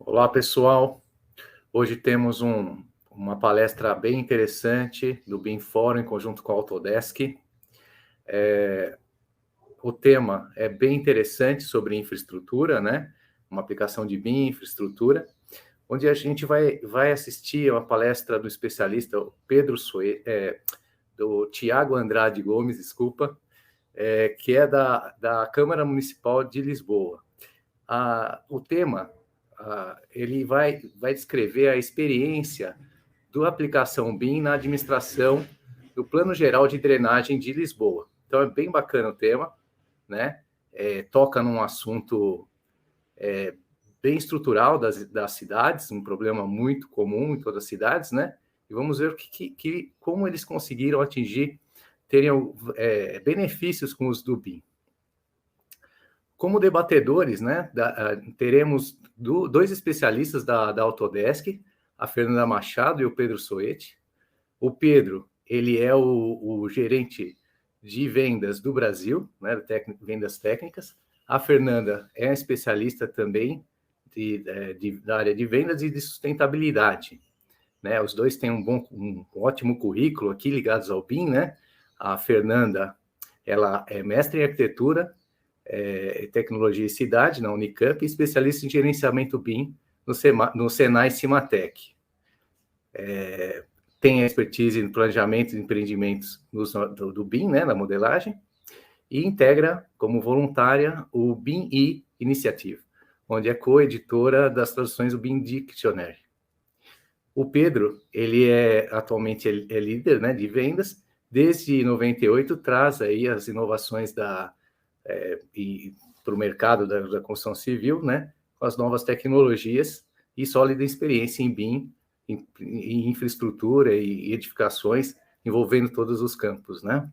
Olá, pessoal. Hoje temos uma palestra bem interessante do BIM Fórum em conjunto com a Autodesk. O tema é bem interessante sobre infraestrutura, né? Uma aplicação de BIM, infraestrutura, onde a gente vai assistir a uma palestra do especialista do Tiago Andrade Gomes, desculpa, que é da Câmara Municipal de Lisboa. O tema ele vai descrever a experiência da aplicação BIM na administração do Plano Geral de Drenagem de Lisboa. Então, é bem bacana o tema, né? Toca num assunto bem estrutural das cidades, um problema muito comum em todas as cidades, né? E vamos ver como eles conseguiram terem benefícios com o uso do BIM. Como debatedores, né, teremos dois especialistas da Autodesk, a Fernanda Machado e o Pedro Soete. O Pedro, ele é o gerente de vendas do Brasil, né, vendas técnicas. A Fernanda é especialista também da área de vendas e de sustentabilidade. Né? Os dois têm um ótimo currículo aqui ligados ao BIM, né? A Fernanda, ela é mestre em arquitetura, Tecnologia e Cidade, na Unicamp, e especialista em gerenciamento BIM no Senai Cimatec. Tem expertise em planejamento de empreendimentos do BIM, né, na modelagem, e integra como voluntária o BIM Initiative, onde é co-editora das traduções do BIM Dictionary. O Pedro, ele atualmente é líder, né, de vendas, desde 98 traz aí as inovações para o mercado da construção civil, né, com as novas tecnologias e sólida experiência em BIM, em infraestrutura e edificações, envolvendo todos os campos, né?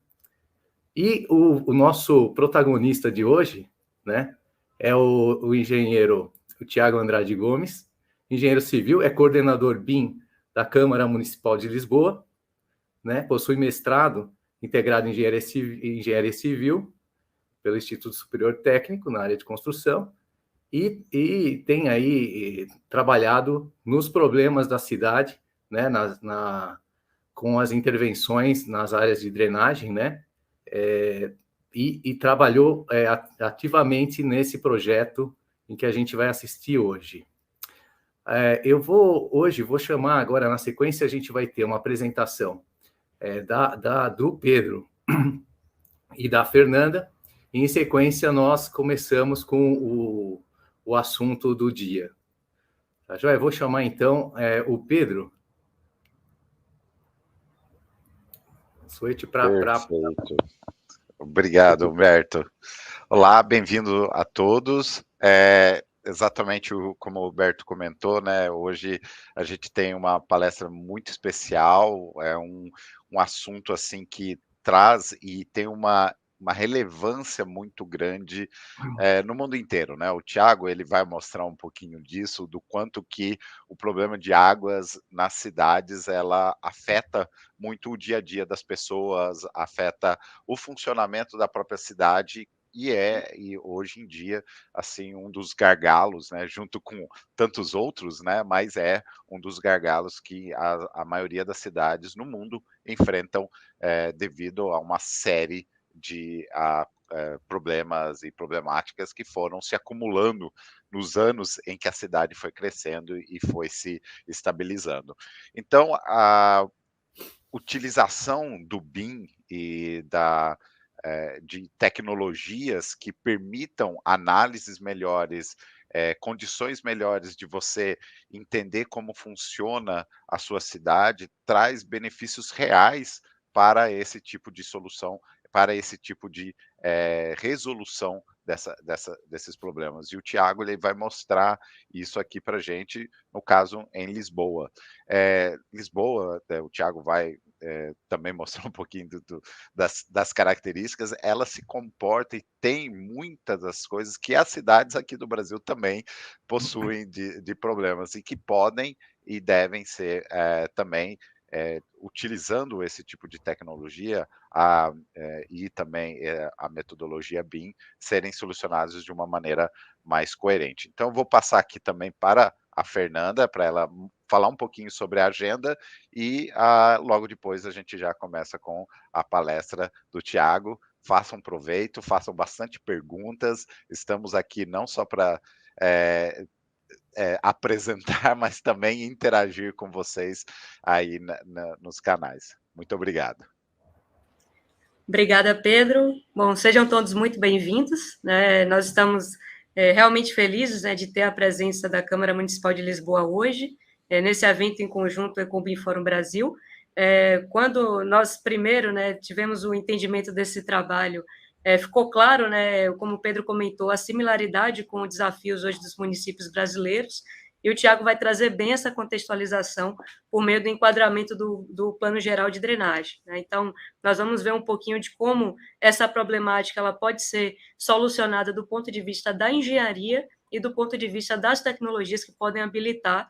E o nosso protagonista de hoje, né, é o engenheiro Tiago Andrade Gomes, engenheiro civil, é coordenador BIM da Câmara Municipal de Lisboa, né, possui mestrado integrado em engenharia civil pelo Instituto Superior Técnico na área de construção e tem aí trabalhado nos problemas da cidade, né, com as intervenções nas áreas de drenagem, né, e trabalhou ativamente nesse projeto em que a gente vai assistir hoje. Hoje vou chamar agora, na sequência, a gente vai ter uma apresentação do Pedro e da Fernanda, e em sequência nós começamos com o assunto do dia. Tá, joia? Vou chamar então o Pedro. Perfeito. Obrigado, Humberto. Olá, bem-vindo a todos. Exatamente como o Humberto comentou, né? Hoje a gente tem uma palestra muito especial, um assunto assim que traz e tem uma relevância muito grande no mundo inteiro, né? O Tiago ele vai mostrar um pouquinho disso, do quanto que o problema de águas nas cidades ela afeta muito o dia a dia das pessoas, afeta o funcionamento da própria cidade e hoje em dia assim um dos gargalos, né, junto com tantos outros, né, mas é um dos gargalos que a maioria das cidades no mundo enfrentam devido a uma série de problemas e problemáticas que foram se acumulando nos anos em que a cidade foi crescendo e foi se estabilizando. Então, a utilização do BIM e de tecnologias que permitam análises melhores, condições melhores de você entender como funciona a sua cidade, traz benefícios reais para esse tipo de solução, para esse tipo de resolução desses problemas. E o Tiago ele vai mostrar isso aqui para a gente, no caso, em Lisboa. Lisboa, o Tiago vai também mostrar um pouquinho das características, ela se comporta e tem muitas das coisas que as cidades aqui do Brasil também possuem de problemas e que podem e devem ser também utilizando esse tipo de tecnologia e também a metodologia BIM serem solucionados de uma maneira mais coerente. Então, vou passar aqui também para a Fernanda para ela falar um pouquinho sobre a agenda e logo depois a gente já começa com a palestra do Tiago. Façam proveito, façam bastante perguntas. Estamos aqui não só para apresentar, mas também interagir com vocês aí nos canais. Muito obrigado. Obrigada, Pedro. Bom, sejam todos muito bem-vindos, né? Nós estamos realmente felizes, né, de ter a presença da Câmara Municipal de Lisboa hoje, nesse evento em conjunto com o BIM-Fórum Brasil. Quando nós primeiro, né, tivemos o entendimento desse trabalho, ficou claro, né, como o Pedro comentou, a similaridade com os desafios hoje dos municípios brasileiros, e o Tiago vai trazer bem essa contextualização por meio do enquadramento do Plano Geral de Drenagem, né? Então, nós vamos ver um pouquinho de como essa problemática ela pode ser solucionada do ponto de vista da engenharia e do ponto de vista das tecnologias que podem habilitar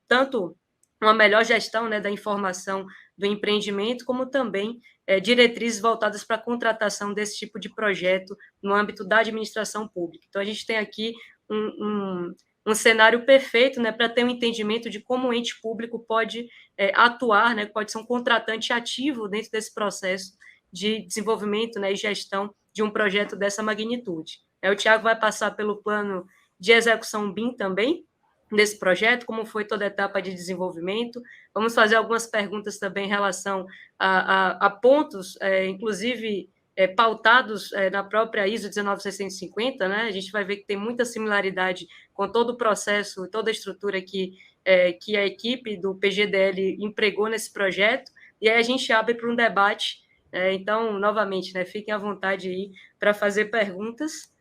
tanto uma melhor gestão, né, da informação do empreendimento, como também diretrizes voltadas para a contratação desse tipo de projeto no âmbito da administração pública. Então, a gente tem aqui um cenário perfeito, né, para ter um entendimento de como o ente público pode atuar, né, pode ser um contratante ativo dentro desse processo de desenvolvimento, né, e gestão de um projeto dessa magnitude. O Tiago vai passar pelo plano de execução BIM também, desse projeto, como foi toda a etapa de desenvolvimento. Vamos fazer algumas perguntas também em relação a pontos, inclusive pautados na própria ISO 19650, né? A gente vai ver que tem muita similaridade com todo o processo, toda a estrutura que a equipe do PGDL empregou nesse projeto, e aí a gente abre para um debate. Então, novamente, né, fiquem à vontade aí para fazer perguntas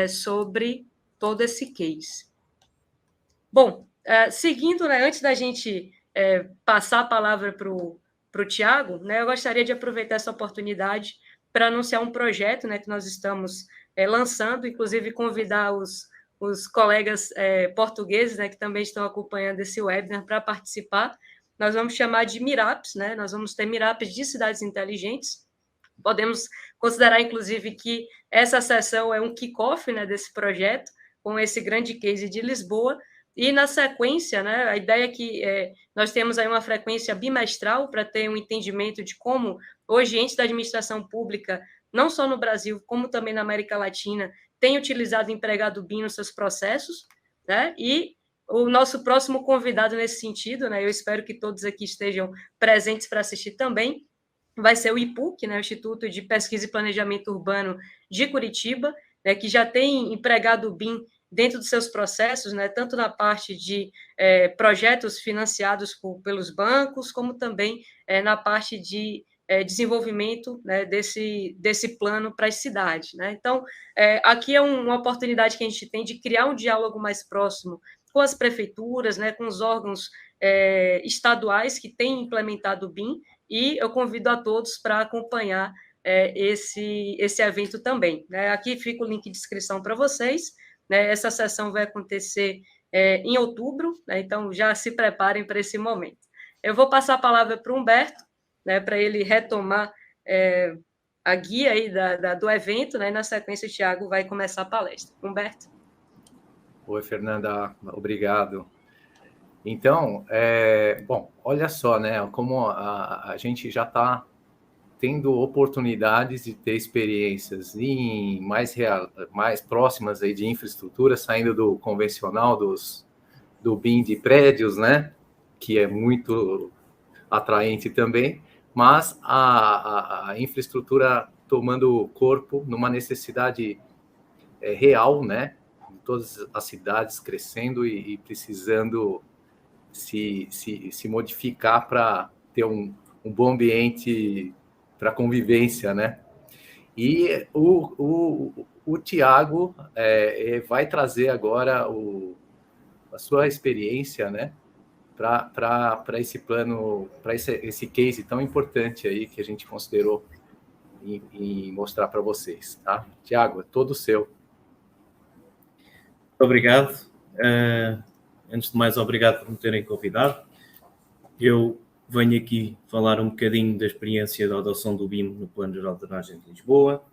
sobre todo esse case. Bom, seguindo, né, antes da gente passar a palavra para o Tiago, né, eu gostaria de aproveitar essa oportunidade para anunciar um projeto, né, que nós estamos lançando, inclusive convidar os colegas portugueses, né, que também estão acompanhando esse webinar para participar. Nós vamos chamar de Miraps, né, nós vamos ter Miraps de cidades inteligentes. Podemos considerar, inclusive, que essa sessão é um kick-off, né, desse projeto, com esse grande case de Lisboa. E, na sequência, né, a ideia é que nós temos aí uma frequência bimestral para ter um entendimento de como hoje entes da administração pública, não só no Brasil, como também na América Latina, têm utilizado o empregado BIM nos seus processos, né? E o nosso próximo convidado nesse sentido, né, eu espero que todos aqui estejam presentes para assistir também, vai ser o IPUC, né, o Instituto de Pesquisa e Planejamento Urbano de Curitiba, né, que já tem empregado BIM dentro dos seus processos, né, tanto na parte de projetos financiados pelos bancos, como também na parte de desenvolvimento, né, desse plano para as cidades, né? Então, aqui é uma oportunidade que a gente tem de criar um diálogo mais próximo com as prefeituras, né, com os órgãos estaduais que têm implementado o BIM, e eu convido a todos para acompanhar esse evento também, né? Aqui fica o link de inscrição para vocês, né? Essa sessão vai acontecer em outubro, né? Então já se preparem para esse momento. Eu vou passar a palavra para o Humberto, né, para ele retomar a guia aí do evento, né? E na sequência o Tiago vai começar a palestra. Humberto. Oi, Fernanda, obrigado. Então, bom, olha só, né, como a gente já está tendo oportunidades de ter experiências mais próximas aí de infraestrutura, saindo do convencional do BIM de prédios, né, que é muito atraente também, mas a infraestrutura tomando corpo numa necessidade real, né, todas as cidades crescendo e precisando se modificar para ter um bom ambiente para convivência, né? E o Tiago vai trazer agora a sua experiência, né? Para esse plano, para esse case tão importante aí que a gente considerou em mostrar para vocês, tá? Tiago, é todo seu. Obrigado. Antes de mais, obrigado por me terem convidado. Eu venho aqui falar um bocadinho da experiência da adoção do BIM no Plano Geral de Drenagem de Lisboa,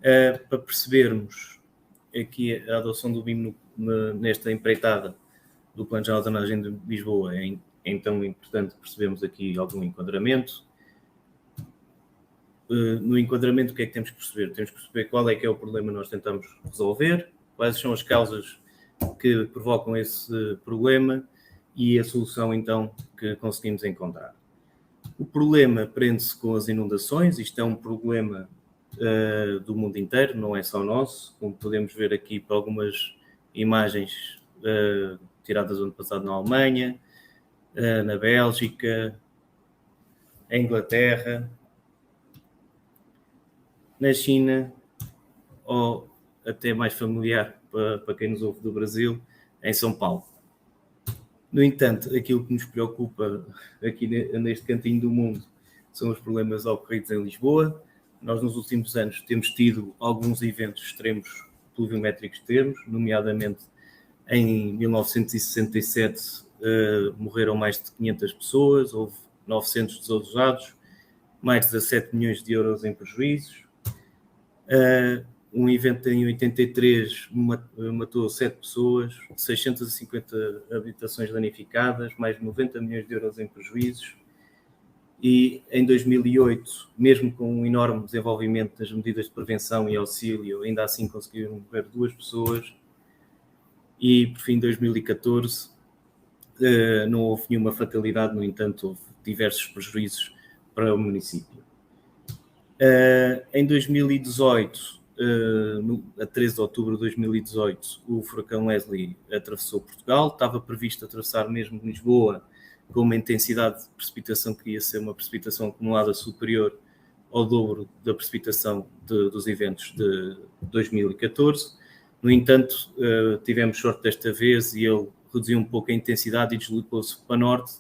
para percebermos aqui a adoção do BIM nesta empreitada do Plano Geral de Drenagem de Lisboa, é então importante percebermos aqui algum enquadramento. No enquadramento, o que é que temos que perceber? Temos que perceber qual é que é o problema que nós tentamos resolver, quais são as causas que provocam esse problema e a solução, então, que conseguimos encontrar. O problema prende-se com as inundações. Isto é um problema do mundo inteiro, não é só nosso, como podemos ver aqui por algumas imagens tiradas ano passado na Alemanha, na Bélgica, em Inglaterra, na China, ou até mais familiar para quem nos ouve do Brasil, em São Paulo. No entanto, aquilo que nos preocupa aqui neste cantinho do mundo são os problemas ocorridos em Lisboa. Nós, nos últimos anos, temos tido alguns eventos extremos pluviométricos extremos, nomeadamente em 1967 morreram mais de 500 pessoas, houve 900 desalojados, mais de 17 milhões de euros em prejuízos. Um evento em 83 matou 7 pessoas, 650 habitações danificadas, mais de 90 milhões de euros em prejuízos. E em 2008, mesmo com um enorme desenvolvimento das medidas de prevenção e auxílio, ainda assim conseguiram morrer 2 pessoas. E, por fim, em 2014, não houve nenhuma fatalidade, no entanto, houve diversos prejuízos para o município. Em 2018, a 13 de outubro de 2018, o furacão Leslie atravessou Portugal. Estava previsto atravessar mesmo Lisboa com uma intensidade de precipitação que ia ser uma precipitação acumulada superior ao dobro da precipitação dos eventos de 2014. No entanto, tivemos sorte desta vez e ele reduziu um pouco a intensidade e deslocou-se para norte,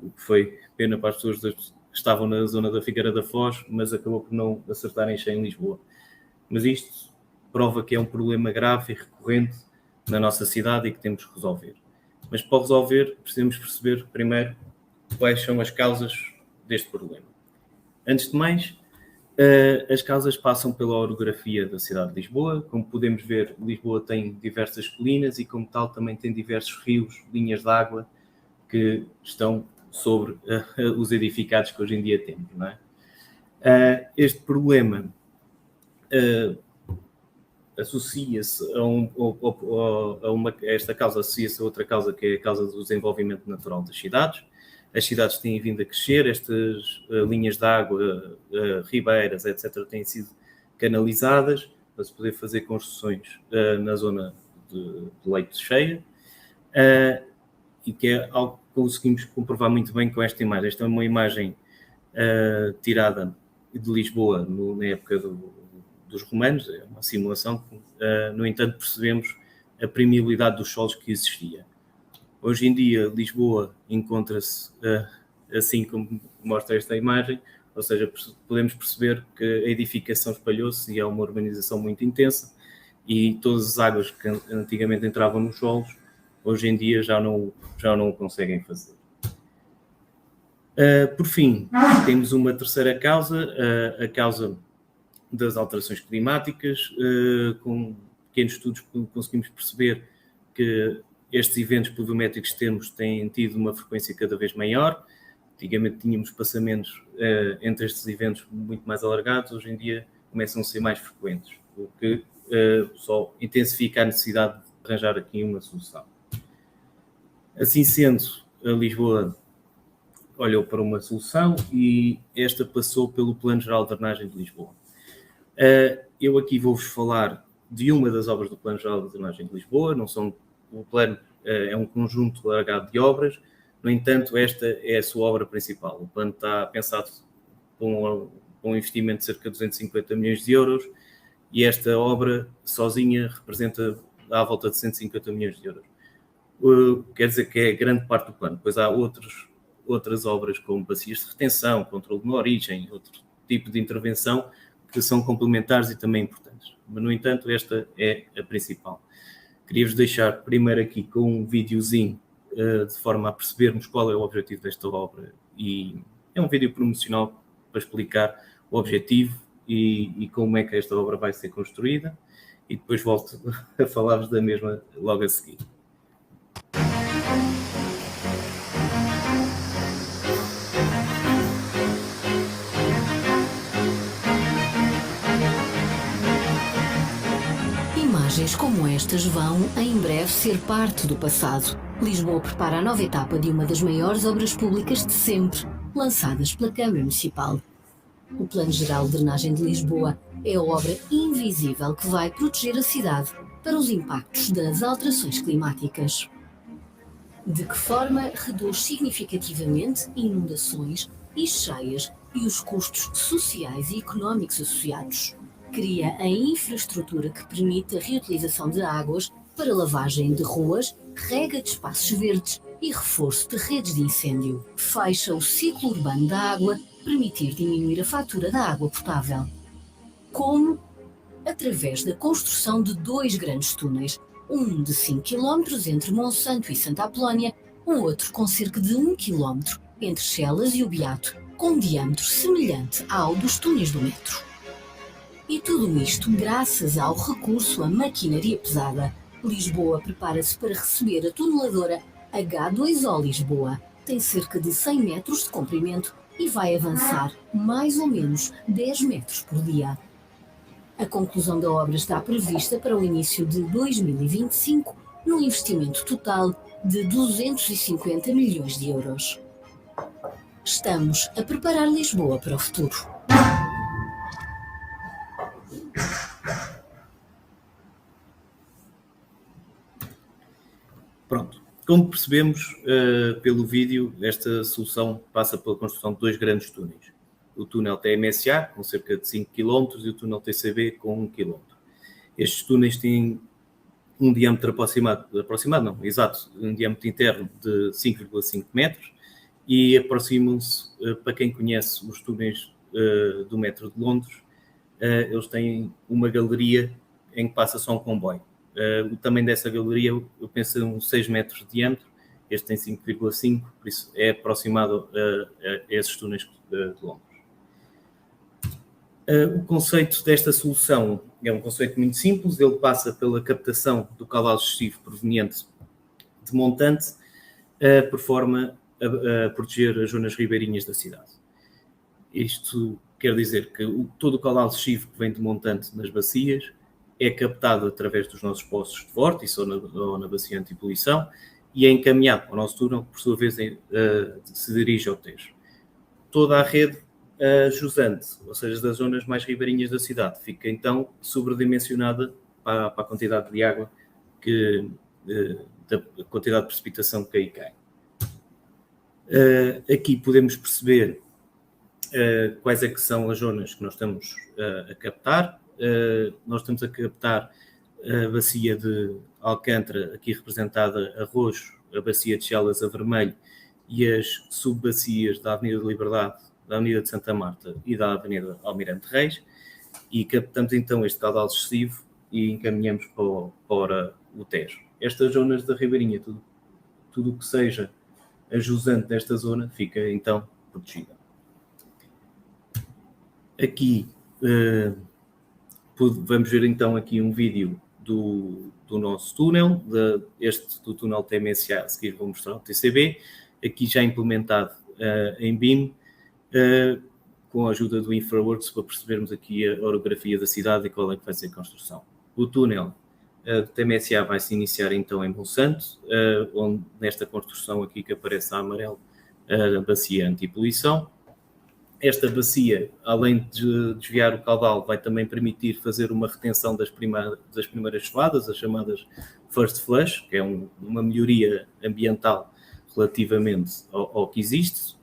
o que foi pena para as pessoas que estavam na zona da Figueira da Foz, mas acabou por não acertar em cheio em Lisboa. Mas isto prova que é um problema grave e recorrente na nossa cidade e que temos que resolver. Mas para resolver, precisamos perceber primeiro quais são as causas deste problema. Antes de mais, as causas passam pela orografia da cidade de Lisboa. Como podemos ver, Lisboa tem diversas colinas e, como tal, também tem diversos rios, linhas de água que estão sobre os edificados que hoje em dia temos, não é? Este problema associa-se esta causa associa-se a outra causa, que é a causa do desenvolvimento natural das cidades. As cidades têm vindo a crescer, estas linhas de água, ribeiras, etc., têm sido canalizadas para se poder fazer construções na zona de leito cheia, e que é algo que conseguimos comprovar muito bem com esta imagem. Esta é uma imagem tirada de Lisboa na época dos romanos, é uma simulação. No entanto, percebemos a permeabilidade dos solos que existia. Hoje em dia, Lisboa encontra-se assim como mostra esta imagem, ou seja, podemos perceber que a edificação espalhou-se e é uma urbanização muito intensa, e todas as águas que antigamente entravam nos solos, hoje em dia já não o conseguem fazer. Por fim, temos uma terceira causa, a causa das alterações climáticas. Com pequenos estudos conseguimos perceber que estes eventos pluviométricos extremos têm tido uma frequência cada vez maior. Antigamente tínhamos passamentos entre estes eventos muito mais alargados, hoje em dia começam a ser mais frequentes, o que só intensifica a necessidade de arranjar aqui uma solução. Assim sendo, a Lisboa olhou para uma solução e esta passou pelo Plano Geral de Drenagem de Lisboa. Eu aqui vou-vos falar de uma das obras do Plano Geral de Drenagem de Lisboa. O plano é um conjunto alargado de obras, no entanto, esta é a sua obra principal. O plano está pensado com um investimento de cerca de 250 milhões de euros e esta obra sozinha representa à volta de 150 milhões de euros. Quer dizer que é grande parte do plano. Pois há outras obras como bacias de retenção, controle de origem, outro tipo de intervenção que são complementares e também importantes. Mas, no entanto, esta é a principal. Queria-vos deixar primeiro aqui com um videozinho de forma a percebermos qual é o objetivo desta obra. E é um vídeo promocional para explicar o objetivo e como é que esta obra vai ser construída. E depois volto a falar-vos da mesma logo a seguir. Imagens como estas vão, em breve, ser parte do passado. Lisboa prepara a nova etapa de uma das maiores obras públicas de sempre, lançadas pela Câmara Municipal. O Plano Geral de Drenagem de Lisboa é a obra invisível que vai proteger a cidade para os impactos das alterações climáticas. De que forma reduz significativamente inundações e cheias e os custos sociais e económicos associados. Cria a infraestrutura que permite a reutilização de águas para lavagem de ruas, rega de espaços verdes e reforço de redes de incêndio. Fecha o ciclo urbano da água, permitir diminuir a fatura da água potável. Como? Através da construção de 2 grandes túneis, um de 5 km entre Monsanto e Santa Apolónia, um outro com cerca de 1 km entre Chelas e o Beato, com um diâmetro semelhante ao dos túneis do metro. E tudo isto graças ao recurso à maquinaria pesada. Lisboa prepara-se para receber a tuneladora H2O Lisboa. Tem cerca de 100 metros de comprimento e vai avançar mais ou menos 10 metros por dia. A conclusão da obra está prevista para o início de 2025, num investimento total de 250 milhões de euros. Estamos a preparar Lisboa para o futuro. Pronto. Como percebemos pelo vídeo, esta solução passa pela construção de 2 grandes túneis. O túnel TMSA, com cerca de 5 km, e o túnel TCB, com 1 km. Estes túneis têm um diâmetro um diâmetro interno de 5,5 metros e aproximam-se, para quem conhece os túneis do metro de Londres, eles têm uma galeria em que passa só um comboio. O tamanho dessa galeria, eu penso, uns 6 metros de diâmetro, este tem 5,5, por isso é aproximado a esses túneis de Londres. O conceito desta solução é um conceito muito simples, ele passa pela captação do caudal excessivo proveniente de montante, por forma a proteger as zonas ribeirinhas da cidade. Isto quer dizer que todo o caudal excessivo que vem de montante nas bacias é captado através dos nossos poços de vórtice ou na bacia antipoluição e é encaminhado para o nosso túnel, que por sua vez se dirige ao Tejo. Toda a rede jusante, ou seja, das zonas mais ribeirinhas da cidade, fica então sobredimensionada para a quantidade de água, da quantidade de precipitação que aí cai. Aqui podemos perceber quais é que são as zonas que nós estamos a captar. Nós estamos a captar a bacia de Alcântara, aqui representada a roxo, a bacia de Chelas a vermelho e as subbacias da Avenida da Liberdade, da Avenida de Santa Marta e da Avenida Almirante Reis, e captamos então este caudal excessivo e encaminhamos para o Tejo. Estas zonas da ribeirinha, tudo o que seja a jusante desta zona, fica então protegida. Aqui vamos ver então aqui um vídeo do nosso túnel, do túnel TMSA, a seguir vou mostrar o TCB, aqui já implementado em BIM, com a ajuda do InfraWorks, para percebermos aqui a orografia da cidade e qual é que vai ser a construção. O túnel do TMSA vai se iniciar então em Monsanto, onde nesta construção aqui que aparece a amarelo, a bacia antipoluição. Esta bacia, além de desviar o caudal, vai também permitir fazer uma retenção das primeiras chuvadas, as chamadas first flush, que é uma melhoria ambiental relativamente ao que existe.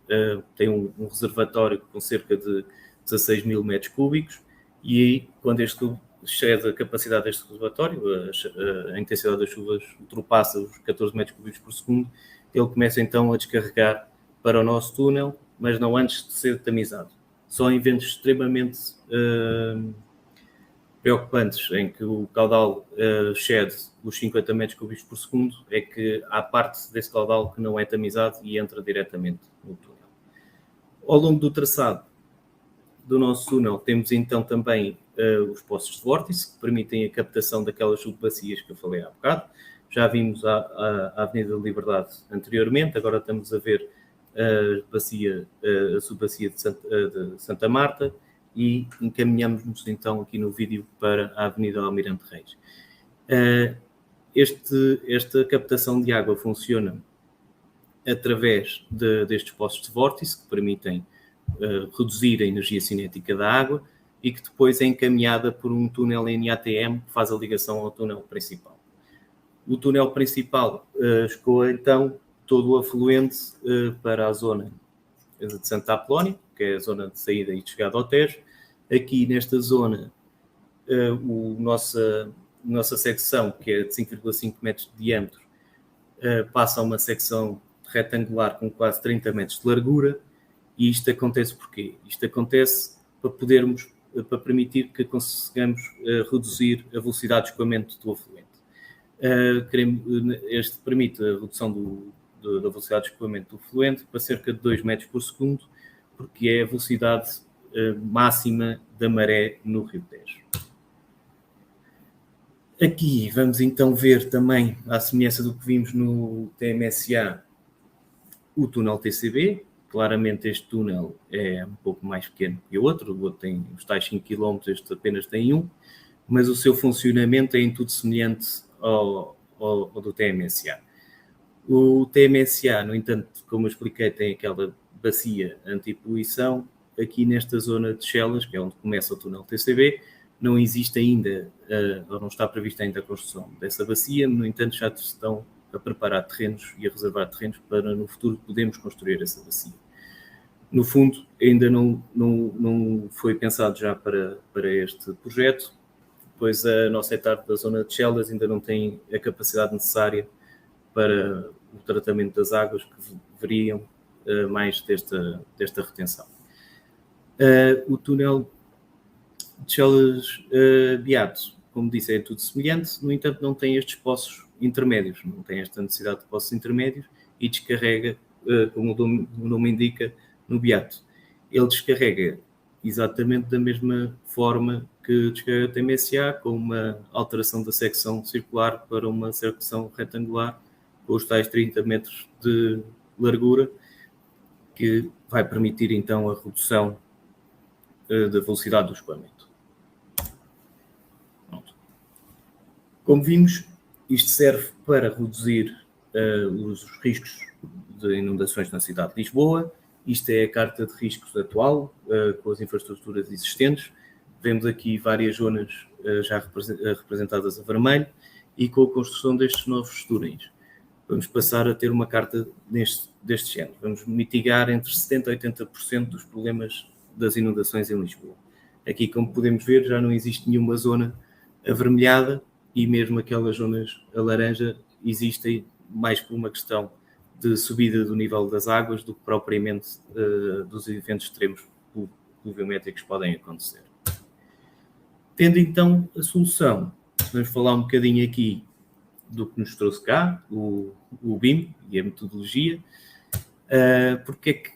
Tem um reservatório com cerca de 16 mil metros cúbicos e aí, quando este excede a capacidade deste reservatório, a intensidade das chuvas ultrapassa os 14 metros cúbicos por segundo, ele começa então a descarregar para o nosso túnel, mas não antes de ser tamizado. Só em eventos extremamente preocupantes, em que o caudal excede os 50 metros cúbicos por segundo, é que há parte desse caudal que não é tamizado e entra diretamente no túnel. Ao longo do traçado do nosso túnel, temos então também os poços de vórtice, que permitem a captação daquelas subbacias que eu falei há bocado. Já vimos a Avenida da Liberdade anteriormente, agora estamos a ver a subbacia de Santa Marta e encaminhamos-nos então aqui no vídeo para a Avenida Almirante Reis. Esta captação de água funciona através destes postos de vórtice, que permitem reduzir a energia cinética da água e que depois é encaminhada por um túnel NATM que faz a ligação ao túnel principal. O túnel principal escoa, então, todo o afluente para a zona de Santa Apolónia, que é a zona de saída e de chegada ao Tejo. Aqui, nesta zona, nossa secção, que é de 5,5 metros de diâmetro, passa a uma secção retangular com quase 30 metros de largura. E isto acontece porquê? Isto acontece para permitir que consigamos reduzir a velocidade de escoamento do afluente. Este permite a redução da velocidade de escoamento do fluente para cerca de 2 metros por segundo, porque é a velocidade máxima da maré no Rio Tejo. Aqui vamos então ver também, à semelhança do que vimos no TMSA, o túnel TCB. Claramente este túnel é um pouco mais pequeno que o outro tem os tais 5 km, este apenas tem 1, mas o seu funcionamento é em tudo semelhante ao do TMSA. O TMSA, no entanto, como eu expliquei, tem aquela bacia anti-poluição. Aqui nesta zona de Chelas, que é onde começa o túnel TCB, não existe ainda, ou não está prevista ainda a construção dessa bacia, no entanto já estão a preparar terrenos e a reservar terrenos para no futuro podermos construir essa bacia. No fundo, ainda não foi pensado já para este projeto, pois a nossa etapa da zona de Chelas ainda não tem a capacidade necessária para o tratamento das águas que veriam mais desta retenção. O túnel de Chelas-Beato, como disse, é tudo semelhante, no entanto não tem estes poços intermédios, não tem esta necessidade de poços intermédios e descarrega, como o nome indica, no Beato. Ele descarrega exatamente da mesma forma que descarrega o TMSA, com uma alteração da secção circular para uma secção retangular, com os tais 30 metros de largura, que vai permitir então a redução da velocidade do escoamento. Pronto. Como vimos, isto serve para reduzir os riscos de inundações na cidade de Lisboa. Isto é a carta de riscos atual, com as infraestruturas existentes. Vemos aqui várias zonas já representadas a vermelho e com a construção destes novos túneis. Vamos passar a ter uma carta deste género. Vamos mitigar entre 70% e 80% dos problemas das inundações em Lisboa. Aqui, como podemos ver, já não existe nenhuma zona avermelhada e mesmo aquelas zonas a laranja existem mais por uma questão de subida do nível das águas do que propriamente dos eventos extremos pluviométricos que podem acontecer. Tendo então a solução, vamos falar um bocadinho aqui do que nos trouxe cá, o BIM e a metodologia. Porque é que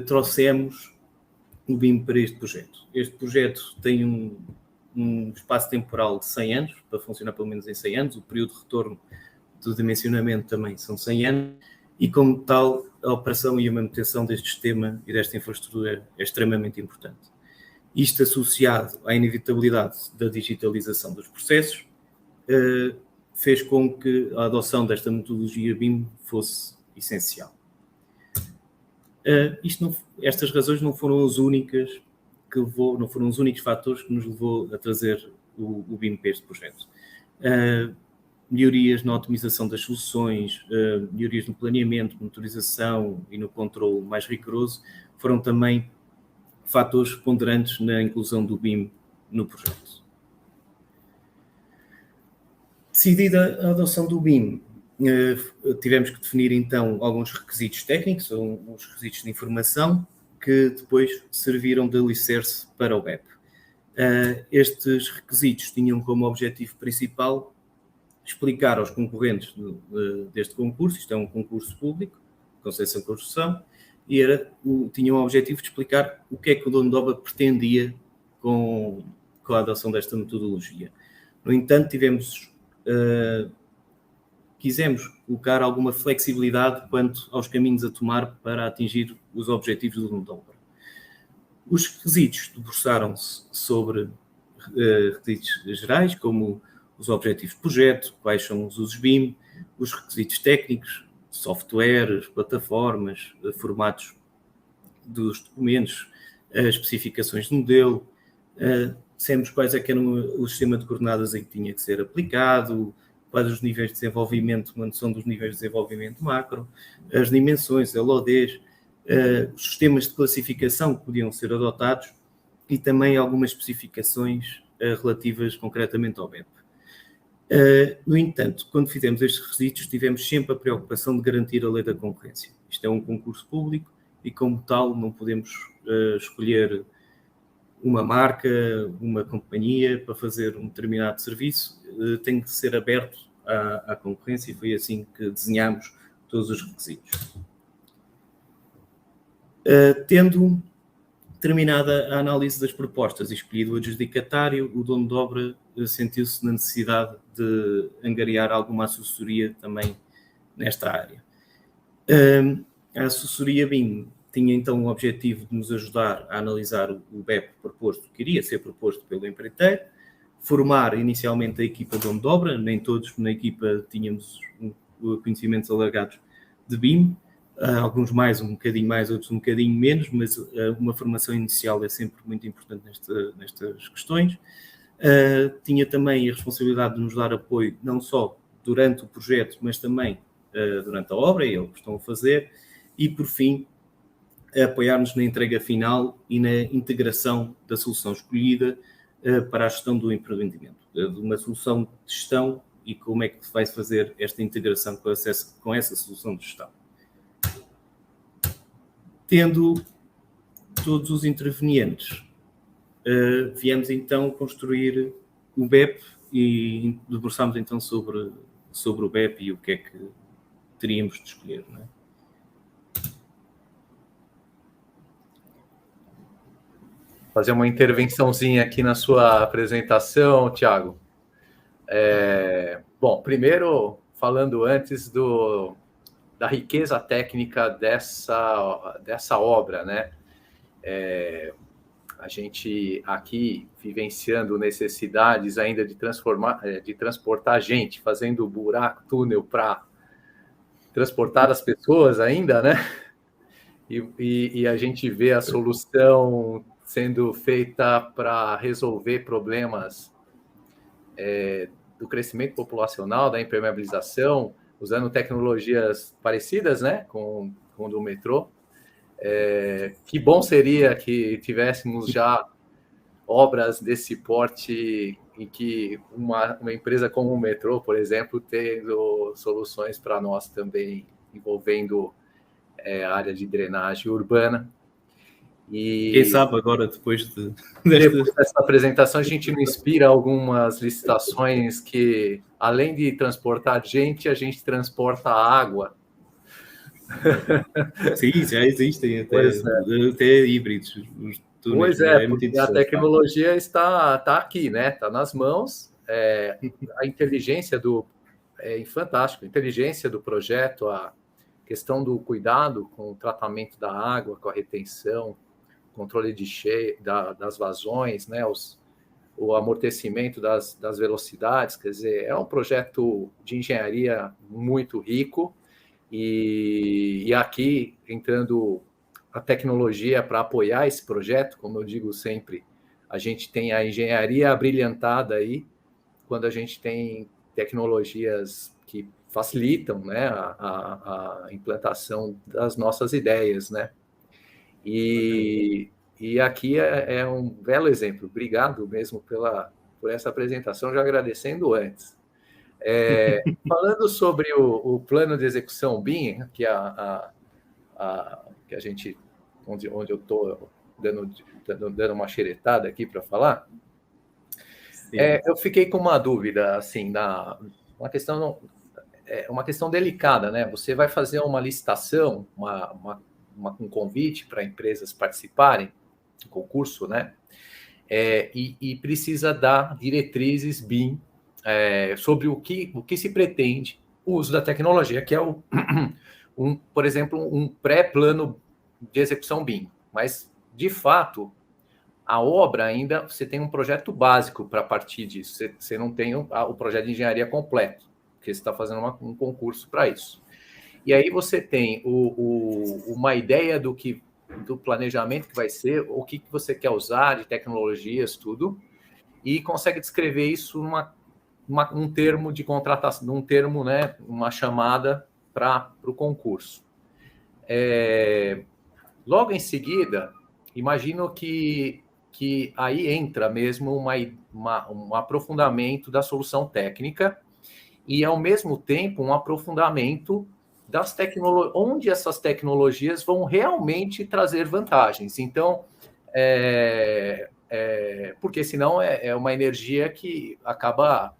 trouxemos o BIM para este projeto? Este projeto tem um espaço temporal de 100 anos, para funcionar pelo menos em 100 anos, o período de retorno do dimensionamento também são 100 anos, e como tal, a operação e a manutenção deste sistema e desta infraestrutura é extremamente importante. Isto associado à inevitabilidade da digitalização dos processos, fez com que a adoção desta metodologia BIM fosse essencial. Estas razões não foram as únicas não foram os únicos fatores que nos levou a trazer o BIM para este projeto. Melhorias na otimização das soluções, melhorias no planeamento, monitorização e no controle mais rigoroso foram também fatores ponderantes na inclusão do BIM no projeto. Decidida a adoção do BIM, tivemos que definir então alguns requisitos técnicos, uns requisitos de informação, que depois serviram de alicerce para o BEP. Estes requisitos tinham como objetivo principal explicar aos concorrentes deste concurso, isto é um concurso público, Conceição Construção, e tinha o objetivo de explicar o que é que o dono de obra pretendia com a adoção desta metodologia. No entanto, quisemos colocar alguma flexibilidade quanto aos caminhos a tomar para atingir os objetivos do dono de obra. Os requisitos debruçaram-se sobre requisitos gerais, como os objetivos de projeto, quais são os usos BIM, os requisitos técnicos, softwares, plataformas, formatos dos documentos, as especificações de modelo, dissemos quais é que eram o sistema de coordenadas em que tinha que ser aplicado, quais os níveis de desenvolvimento, uma noção dos níveis de desenvolvimento macro, as dimensões, LODs, os sistemas de classificação que podiam ser adotados e também algumas especificações relativas concretamente ao BEP. No entanto, quando fizemos estes requisitos, tivemos sempre a preocupação de garantir a lei da concorrência. Isto é um concurso público e, como tal, não podemos escolher uma marca, uma companhia para fazer um determinado serviço, tem que ser aberto à concorrência e foi assim que desenhámos todos os requisitos. Tendo terminada a análise das propostas e escolhido o adjudicatário, o dono de obra sentiu-se na necessidade de angariar alguma assessoria também nesta área. A assessoria BIM tinha então o objetivo de nos ajudar a analisar o BEP proposto, que iria ser proposto pelo empreiteiro, formar inicialmente a equipa de dono de obra, nem todos na equipa tínhamos conhecimentos alargados de BIM, alguns mais, um bocadinho mais, outros um bocadinho menos, mas uma formação inicial é sempre muito importante nestas questões. Tinha também a responsabilidade de nos dar apoio, não só durante o projeto, mas também durante a obra, e é o que estão a fazer, e por fim, apoiar-nos na entrega final e na integração da solução escolhida para a gestão do empreendimento, de uma solução de gestão e como é que vai fazer esta integração com essa solução de gestão. Tendo todos os intervenientes, viemos então construir o BEP e debruçámos então sobre o BEP e o que é que teríamos de escolher, não é? Fazer uma intervençãozinha aqui na sua apresentação, Thiago. Bom, primeiro, falando antes da riqueza técnica dessa obra, né? A gente aqui vivenciando necessidades ainda de transportar gente, fazendo buraco, túnel para transportar as pessoas ainda, né? E a gente vê a solução sendo feita para resolver problemas do crescimento populacional, da impermeabilização, usando tecnologias parecidas, né, com o do metrô. Que bom seria que tivéssemos já obras desse porte em que uma empresa como o metrô, por exemplo, tendo soluções para nós também, envolvendo a área de drenagem urbana. E quem sabe agora, depois dessa apresentação, a gente não inspira algumas licitações que, além de transportar gente, a gente transporta água. Sim, já existem até híbridos. Os túneis, pois porque a tecnologia está aqui, né? Está nas mãos. A inteligência é fantástico. A inteligência do projeto, a questão do cuidado com o tratamento da água, com a retenção, controle de das vazões, né? O amortecimento das velocidades. Quer dizer, é um projeto de engenharia muito rico. E aqui, entrando a tecnologia para apoiar esse projeto, como eu digo sempre, a gente tem a engenharia abrilhantada aí, quando a gente tem tecnologias que facilitam, né, a implantação das nossas ideias, né? E aqui é um belo exemplo. Obrigado mesmo por essa apresentação, já agradecendo antes. Falando sobre o plano de execução BIM, que que a gente, onde eu estou dando uma xeretada aqui para falar, eu fiquei com uma dúvida, assim, uma questão delicada, né? Você vai fazer uma licitação, um convite para empresas participarem do concurso, né? E precisa dar diretrizes BIM sobre o que se pretende o uso da tecnologia, que é por exemplo, um pré-plano de execução BIM. Mas, de fato, A obra ainda, você tem um projeto básico para partir disso, você não tem o projeto de engenharia completo, porque você está fazendo um concurso para isso. E aí você tem uma ideia do planejamento que vai ser, o que você quer usar de tecnologias, tudo, e consegue descrever isso num termo de contratação, num termo, né, uma chamada para o concurso. Logo em seguida, imagino que aí entra mesmo um aprofundamento da solução técnica e, ao mesmo tempo, um aprofundamento das tecnologias, onde essas tecnologias vão realmente trazer vantagens. Então, porque senão é uma energia que acaba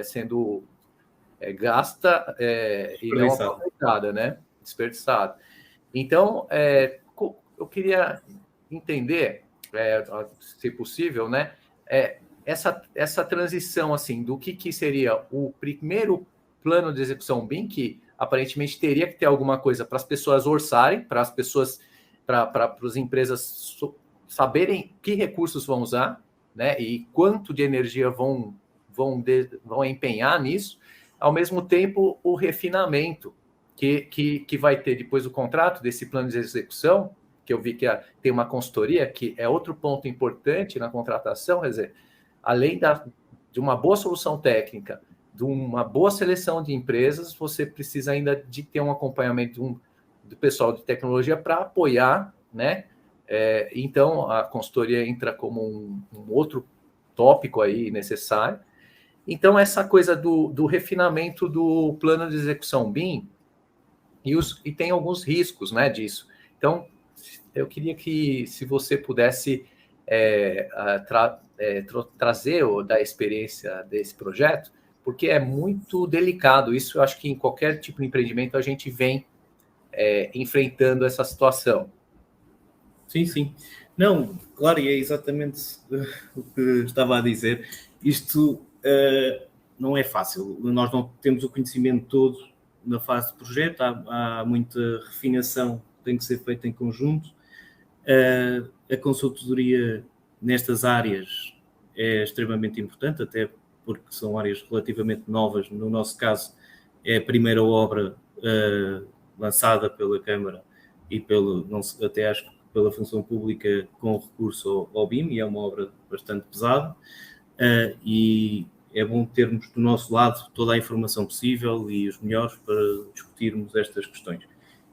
sendo gasta e não aproveitada, né? Desperdiçada. Então, eu queria entender, se possível, né? Essa transição assim do que seria o primeiro plano de execução BIM, que aparentemente teria que ter alguma coisa para as pessoas orçarem, para as pessoas, para as empresas saberem que recursos vão usar, né? E quanto de energia vão empenhar nisso. Ao mesmo tempo, o refinamento que vai ter depois do contrato desse plano de execução, que eu vi que tem uma consultoria, que é outro ponto importante na contratação, quer dizer, além de uma boa solução técnica, de uma boa seleção de empresas, você precisa ainda de ter um acompanhamento do pessoal de tecnologia para apoiar, né? Então, a consultoria entra como um outro tópico aí necessário. Então, essa coisa do refinamento do plano de execução BIM, e tem alguns riscos, né, disso. Então, eu queria que, se você pudesse trazer da experiência desse projeto, porque é muito delicado. Isso eu acho que em qualquer tipo de empreendimento a gente vem enfrentando essa situação. Sim. Não, claro, e é exatamente o que estava a dizer. Isto não é fácil. Nós não temos o conhecimento todo na fase de projeto. Há muita refinação que tem que ser feita em conjunto. A consultoria nestas áreas é extremamente importante, até porque são áreas relativamente novas. No nosso caso, é a primeira obra lançada pela Câmara e até acho que pela função pública com recurso ao BIM, e é uma obra bastante pesada, e é bom termos do nosso lado toda a informação possível e os melhores para discutirmos estas questões.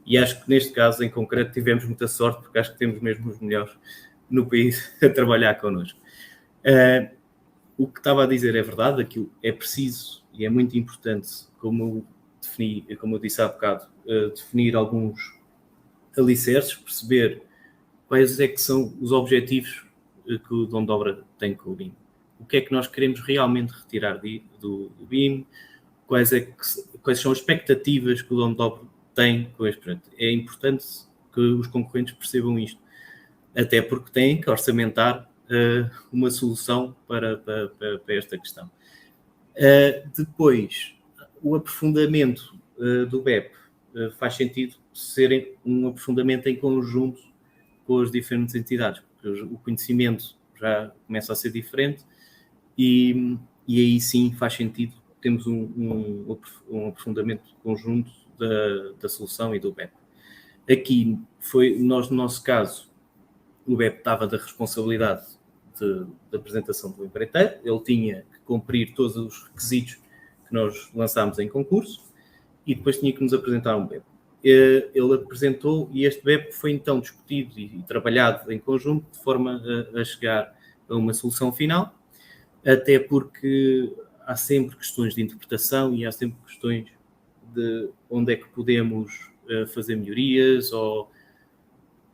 E acho que neste caso, em concreto, tivemos muita sorte, porque acho que temos mesmo os melhores no país a trabalhar connosco. O que estava a dizer é verdade, aquilo é preciso e é muito importante, como eu disse há bocado, definir alguns alicerces, perceber quais é que são os objetivos que o dono de obra tem com o BIM. O que é que nós queremos realmente retirar do BIM, quais são as expectativas que o dono de obra tem com este projeto. É importante que os concorrentes percebam isto, até porque têm que orçamentar uma solução para esta questão. Depois, o aprofundamento do BEP faz sentido ser um aprofundamento em conjunto com as diferentes entidades, porque o conhecimento já começa a ser diferente e aí sim faz sentido termos um aprofundamento conjunto da solução e do BEP. Aqui no nosso caso, o BEP estava da responsabilidade da apresentação do empreiteiro, ele tinha que cumprir todos os requisitos que nós lançámos em concurso e depois tinha que nos apresentar um BEP. Ele apresentou e este BEP foi então discutido e trabalhado em conjunto de forma a chegar a uma solução final, até porque há sempre questões de interpretação e há sempre questões de onde é que podemos fazer melhorias ou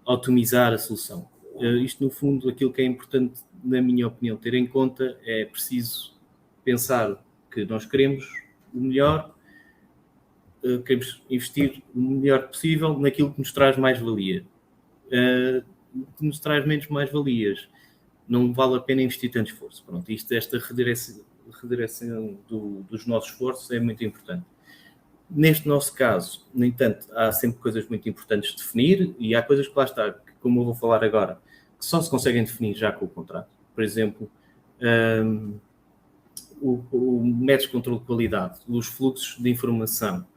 otimizar a solução. Isto, no fundo, aquilo que é importante, na minha opinião, ter em conta é preciso pensar que nós queremos o melhor, queremos investir o melhor possível naquilo que nos traz mais-valia. O que nos traz menos mais-valias, não vale a pena investir tanto esforço. Pronto, esta redireção dos nossos esforços é muito importante. Neste nosso caso, no entanto, há sempre coisas muito importantes de definir e há coisas que lá está, como eu vou falar agora, que só se conseguem definir já com o contrato. Por exemplo, o método de controle de qualidade, os fluxos de informação,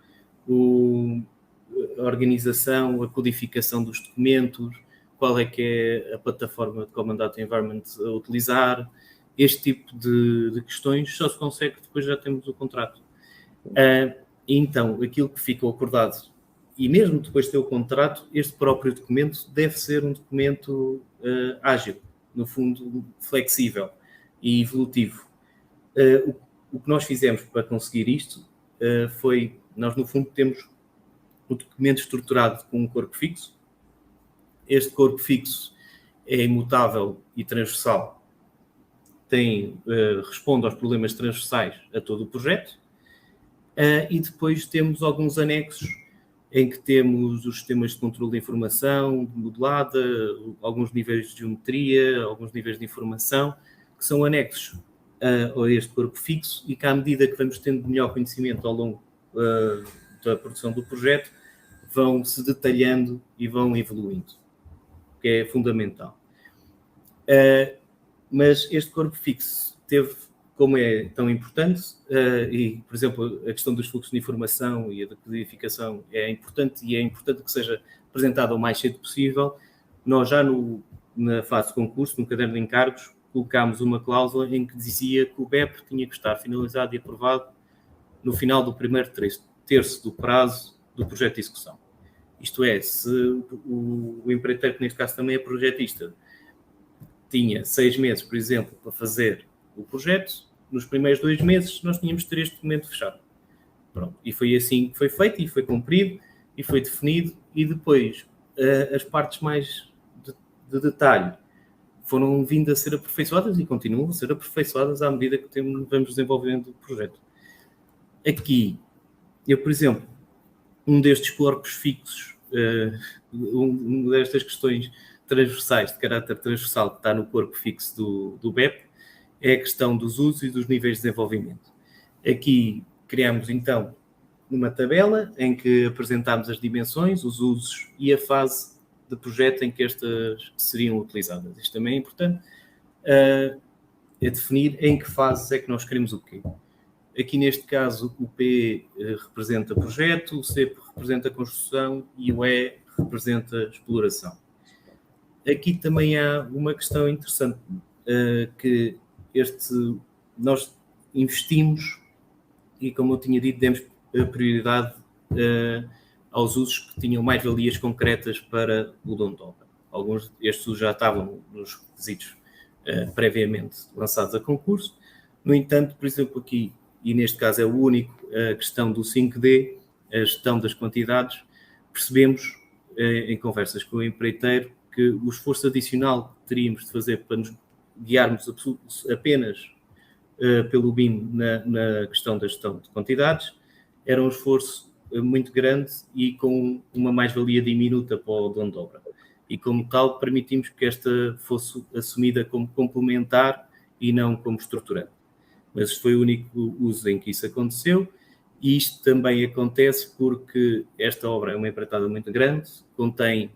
a organização, a codificação dos documentos, qual é que é a plataforma de Common Data Environment a utilizar, este tipo de questões só se consegue depois já temos o contrato. Então, aquilo que ficou acordado, e mesmo depois de ter o contrato, este próprio documento deve ser um documento ágil, no fundo flexível e evolutivo. O que nós fizemos para conseguir isto foi, nós no fundo temos o documento estruturado com um corpo fixo. Este corpo fixo é imutável e transversal, responde aos problemas transversais a todo o projeto, e depois temos alguns anexos em que temos os sistemas de controle de informação modelada, alguns níveis de geometria, alguns níveis de informação, que são anexos a este corpo fixo e que, à medida que vamos tendo melhor conhecimento ao longo da produção do projeto, vão se detalhando e vão evoluindo, que é fundamental. Mas este corpo fixo teve, como é tão importante, e, por exemplo, a questão dos fluxos de informação e a da codificação é importante, e é importante que seja apresentado o mais cedo possível. Nós já na fase de concurso, no caderno de encargos, colocámos uma cláusula em que dizia que o BEP tinha que estar finalizado e aprovado no final do primeiro terço do prazo do projeto de execução. Isto é, se o empreiteiro, que neste caso também é projetista, tinha 6 meses, por exemplo, para fazer o projeto, nos primeiros 2 meses nós tínhamos de ter este documento fechado. Pronto. E foi assim que foi feito, e foi cumprido, e foi definido, e depois as partes mais de detalhe foram vindo a ser aperfeiçoadas e continuam a ser aperfeiçoadas à medida que vamos desenvolvendo o projeto. Aqui, eu, por exemplo, um destes corpos fixos, uma destas questões transversais, de caráter transversal, que está no corpo fixo do BEP, é a questão dos usos e dos níveis de desenvolvimento. Aqui criamos, então, uma tabela em que apresentámos as dimensões, os usos e a fase de projeto em que estas seriam utilizadas. Isto também é importante, é definir em que fases é que nós queremos o quê. Aqui, neste caso, o P representa projeto, o C representa construção e o E representa exploração. Aqui também há uma questão interessante, que nós investimos e, como eu tinha dito, demos prioridade aos usos que tinham mais-valias concretas para o dono de obra. Alguns destes usos já estavam nos requisitos previamente lançados a concurso. No entanto, por exemplo, aqui, e neste caso é o único, a questão do 5D, a gestão das quantidades, percebemos em conversas com o empreiteiro que o esforço adicional que teríamos de fazer para nos guiarmos apenas pelo BIM na questão da gestão de quantidades era um esforço muito grande e com uma mais-valia diminuta para o dono de obra. E, como tal, permitimos que esta fosse assumida como complementar e não como estruturante. Mas este foi o único uso em que isso aconteceu, e isto também acontece porque esta obra é uma empreitada muito grande, contém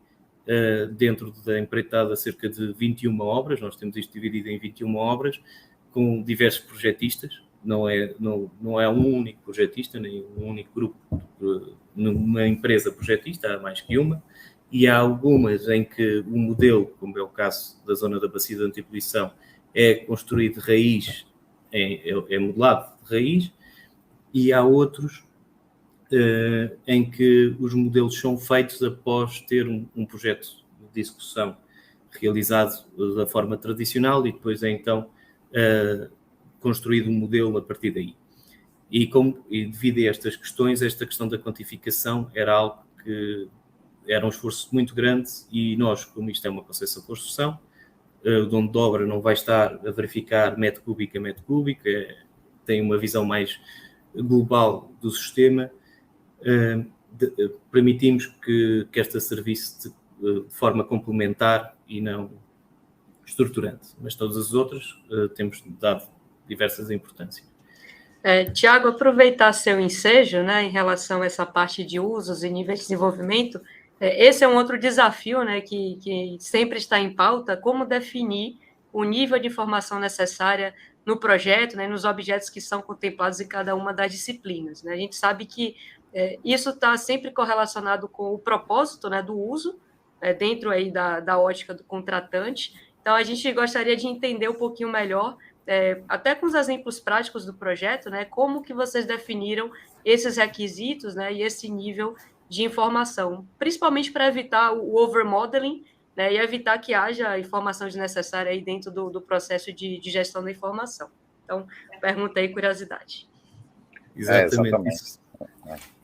dentro da empreitada cerca de 21 obras, nós temos isto dividido em 21 obras, com diversos projetistas, não é um único projetista, nem um único grupo, numa empresa projetista, há mais que uma, e há algumas em que o modelo, como é o caso da zona da bacia de antipoluição, é construído de raiz, é modelado de raiz, e há outros em que os modelos são feitos após ter um projeto de execução realizado da forma tradicional e depois é então construído um modelo a partir daí. E devido a estas questões, esta questão da quantificação era algo que era um esforço muito grande e nós, como isto é uma concessão de construção, o dono de obra não vai estar a verificar metro cúbico a metro cúbico, tem uma visão mais global do sistema. Permitimos que esta servisse de forma complementar e não estruturante, mas todas as outras temos dado diversas importâncias. Tiago, aproveitar seu ensejo, né, em relação a essa parte de usos e níveis de desenvolvimento, Esse é um outro desafio, né, que sempre está em pauta, como definir o nível de informação necessária no projeto, né, nos objetos que são contemplados em cada uma das disciplinas. Né? A gente sabe que isso está sempre correlacionado com o propósito, né, do uso, dentro aí da ótica do contratante. Então, a gente gostaria de entender um pouquinho melhor, até com os exemplos práticos do projeto, né, como que vocês definiram esses requisitos, né, e esse nível de informação, principalmente para evitar o overmodeling, né, e evitar que haja informação desnecessária aí dentro do processo de gestão da informação. Então, pergunta aí, curiosidade. Exatamente. Isso.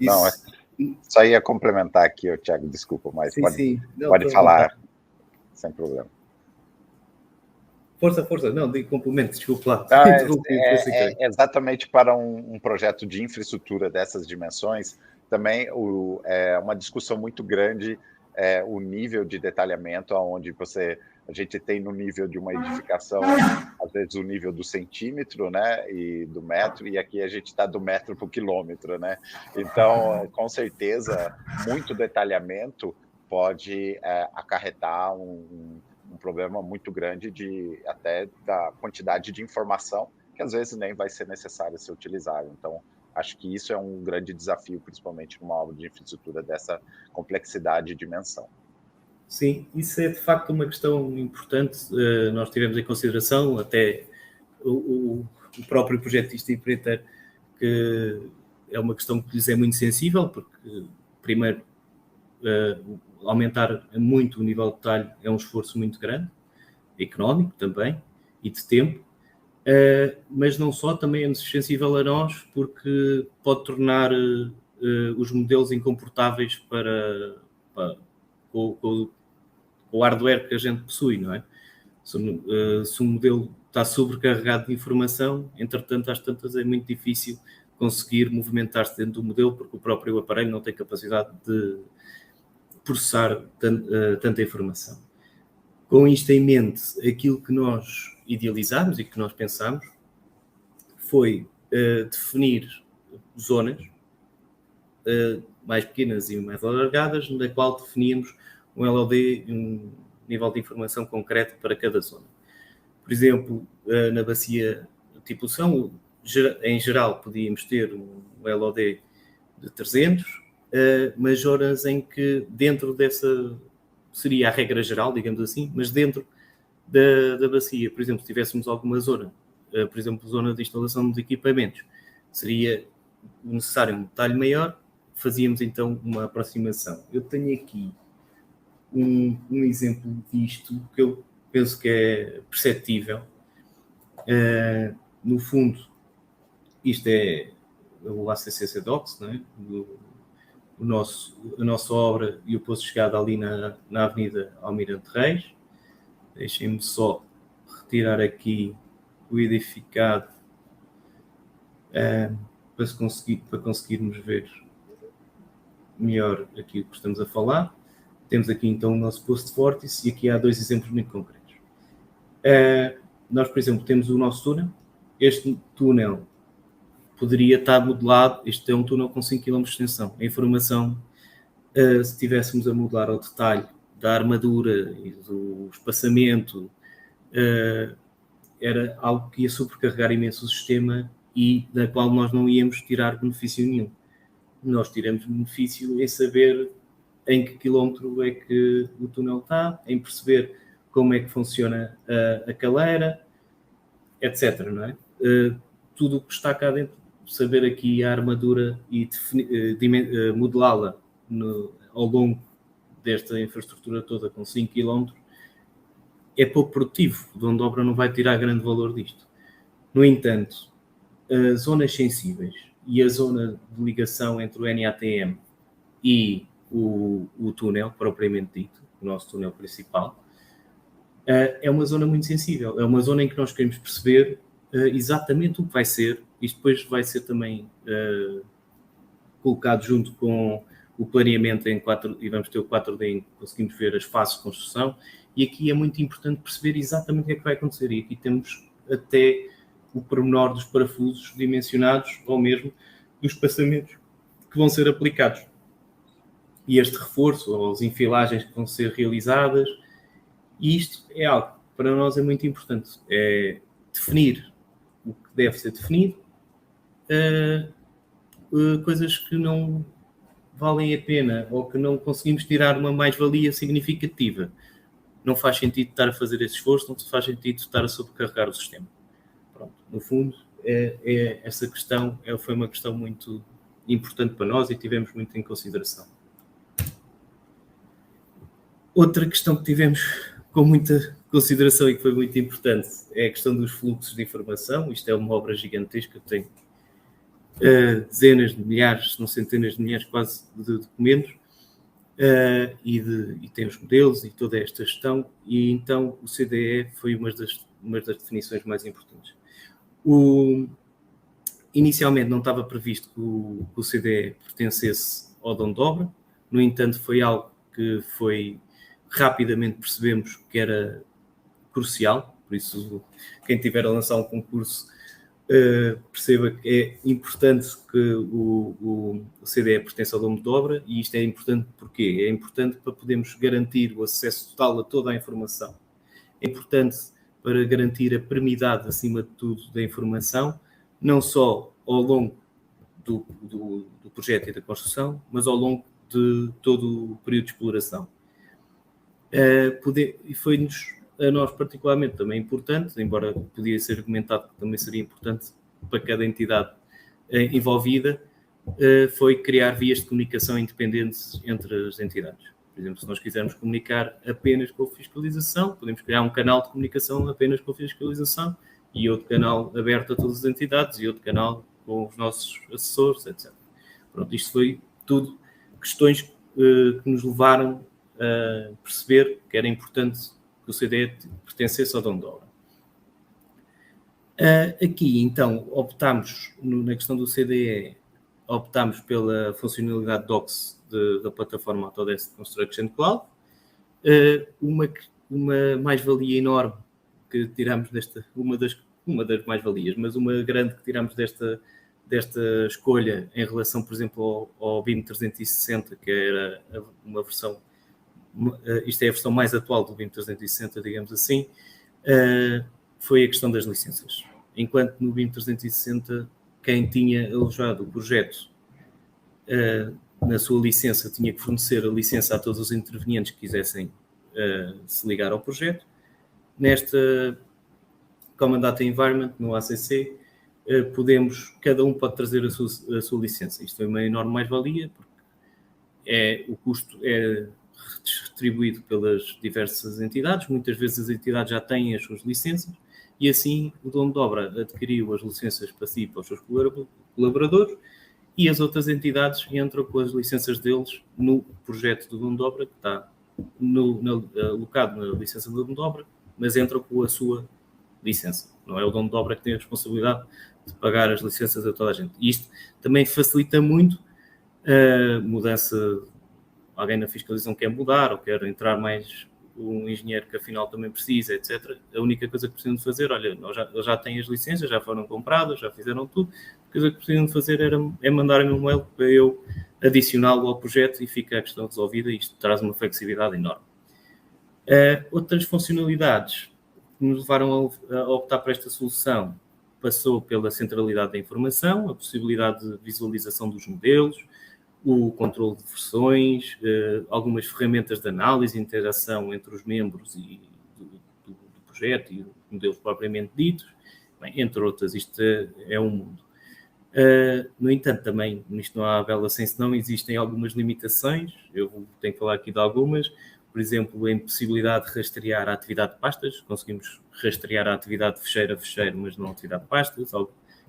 Não, só ia complementar aqui, Thiago, desculpa, mas sim. Não, pode falar, sem problema. Força, não, de complemento, desculpa lá. Exatamente para um projeto de infraestrutura dessas dimensões, também é uma discussão muito grande o nível de detalhamento, onde a gente tem no nível de uma edificação, às vezes o nível do centímetro, né, e do metro, e aqui a gente está do metro para o quilômetro, né? Então, com certeza, muito detalhamento pode acarretar um problema muito grande até da quantidade de informação que às vezes nem vai ser necessário ser utilizado. Então, acho que isso é um grande desafio, principalmente numa obra de infraestrutura dessa complexidade e dimensão. Sim, isso é de facto uma questão importante. Nós tivemos em consideração até o próprio projetista e empreiteiro, que é uma questão que lhes é muito sensível, porque, primeiro, aumentar muito o nível de detalhe é um esforço muito grande, económico também, e de tempo, mas não só, também é sensível a nós, porque pode tornar os modelos incomportáveis para o hardware que a gente possui, não é? Se o modelo está sobrecarregado de informação, entretanto, às tantas é muito difícil conseguir movimentar-se dentro do modelo, porque o próprio aparelho não tem capacidade de processar tanta informação. Com isto em mente, aquilo que nós idealizámos e que nós pensámos foi definir zonas mais pequenas e mais alargadas, na qual definíamos um LOD, um nível de informação concreto para cada zona. Por exemplo, na bacia de titulação, em geral, podíamos ter um LOD de 300, mas zonas em que dentro dessa seria a regra geral, digamos assim, mas dentro da bacia, por exemplo, se tivéssemos alguma zona, por exemplo, zona de instalação de equipamentos, seria necessário um detalhe maior, fazíamos então uma aproximação. Eu tenho aqui um exemplo disto que eu penso que é perceptível. No fundo, isto é o ACCC Docs, não é? A nossa obra e o posto de chegada ali na Avenida Almirante Reis. Deixem-me só retirar aqui o edificado para conseguirmos ver melhor aqui o que estamos a falar. Temos aqui então o nosso posto de vórtice e aqui há dois exemplos muito concretos. Nós, por exemplo, temos o nosso túnel. Este túnel poderia estar modelado, este é um túnel com 5 km de extensão. A informação, se estivéssemos a modelar ao detalhe da armadura e do espaçamento, era algo que ia sobrecarregar imenso o sistema e da qual nós não íamos tirar benefício nenhum. Nós tiramos benefício em saber em que quilómetro é que o túnel está, em perceber como é que funciona a caleira, etc. Não é? Tudo o que está cá dentro, saber aqui a armadura e modelá-la ao longo desta infraestrutura toda com 5 km é pouco produtivo, de onde a obra não vai tirar grande valor disto. No entanto, as zonas sensíveis e a zona de ligação entre o NATM e o túnel, propriamente dito, o nosso túnel principal, é uma zona muito sensível. É uma zona em que nós queremos perceber exatamente o que vai ser. Isto depois vai ser também colocado junto com o planeamento em 4D, e vamos ter o 4D em que conseguimos ver as fases de construção, e aqui é muito importante perceber exatamente o que é que vai acontecer. E aqui temos até o pormenor dos parafusos dimensionados, ou mesmo dos espaçamentos que vão ser aplicados. e este reforço, ou as enfilagens que vão ser realizadas. E isto é algo que para nós é muito importante, é definir o que deve ser definido, coisas que não valem a pena ou que não conseguimos tirar uma mais-valia significativa. Não faz sentido estar a fazer esse esforço, não faz sentido estar a sobrecarregar o sistema. Pronto, no fundo, essa questão foi uma questão muito importante para nós e tivemos muito em consideração. Outra questão que tivemos com muita consideração e que foi muito importante é a questão dos fluxos de informação. Isto é uma obra gigantesca, tem dezenas de milhares, se não centenas de milhares quase de documentos, e tem os modelos e toda esta gestão, e então o CDE foi uma das definições mais importantes. Inicialmente não estava previsto que o CDE pertencesse ao dono de obra, no entanto foi algo que rapidamente percebemos que era crucial, por isso quem tiver a lançar um concurso perceba que é importante que o CDE pertença ao dono de obra, e isto é importante porque é importante para podermos garantir o acesso total a toda a informação. É importante para garantir a permidade, acima de tudo, da informação, não só ao longo do projeto e da construção, mas ao longo de todo o período de exploração. E foi-nos, a nós particularmente, também importante, embora podia ser argumentado que também seria importante para cada entidade envolvida, foi criar vias de comunicação independentes entre as entidades. Por exemplo, se nós quisermos comunicar apenas com a fiscalização, podemos criar um canal de comunicação apenas com a fiscalização e outro canal aberto a todas as entidades e outro canal com os nossos assessores, etc. Pronto, isto foi tudo questões que nos levaram a perceber que era importante que o CDE pertencesse ao dono de obra. Aqui, então, optámos, na questão do CDE, optámos pela funcionalidade DOCS da plataforma Autodesk Construction Cloud. Uma mais-valia enorme que tiramos uma das mais-valias, mas uma grande que tiramos desta escolha em relação, por exemplo, ao BIM 360, que era uma versão, isto é a versão mais atual do BIM 360, digamos assim, foi a questão das licenças. Enquanto no BIM 360, quem tinha alojado o projeto na sua licença tinha que fornecer a licença a todos os intervenientes que quisessem se ligar ao projeto. Nesta Common Data Environment, no ACC, cada um pode trazer a sua licença. Isto é uma enorme mais-valia, porque o custo é distribuído pelas diversas entidades. Muitas vezes as entidades já têm as suas licenças e assim o dono de obra adquiriu as licenças para si e para os seus colaboradores e as outras entidades entram com as licenças deles no projeto do dono de obra, que está alocado na licença do dono de obra, mas entram com a sua licença. Não é o dono de obra que tem a responsabilidade de pagar as licenças a toda a gente. E isto também facilita muito a mudança. Alguém na fiscalização quer mudar ou quer entrar mais um engenheiro que afinal também precisa, etc. A única coisa que precisam de fazer, olha, eles já têm as licenças, já foram compradas, já fizeram tudo. A coisa que precisam de fazer é mandarem um e-mail para eu adicioná-lo ao projeto e fica a questão resolvida. Isto traz uma flexibilidade enorme. Outras funcionalidades que nos levaram a optar por esta solução passou pela centralidade da informação, a possibilidade de visualização dos modelos, o controle de versões, algumas ferramentas de análise e interação entre os membros do projeto e os modelos propriamente ditos, bem, entre outras. Isto é um mundo. No entanto, também, nisto não há vela sem senão, existem algumas limitações. Eu tenho que falar aqui de algumas. Por exemplo, a impossibilidade de rastrear a atividade de pastas. Conseguimos rastrear a atividade de fecheiro a fecheiro, mas não a atividade de pastas.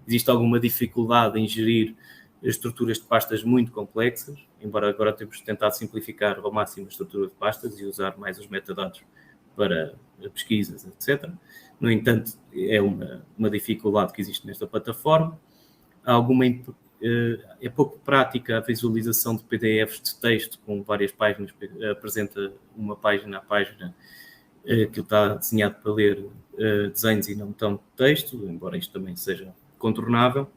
Existe alguma dificuldade em gerir estruturas de pastas muito complexas, embora agora temos tentado simplificar ao máximo a estrutura de pastas e usar mais os metadados para pesquisas, etc. No entanto, é uma dificuldade que existe nesta plataforma. É pouco prática a visualização de PDFs de texto com várias páginas, apresenta uma página a página, que está desenhado para ler desenhos e não tanto texto, embora isto também seja contornável.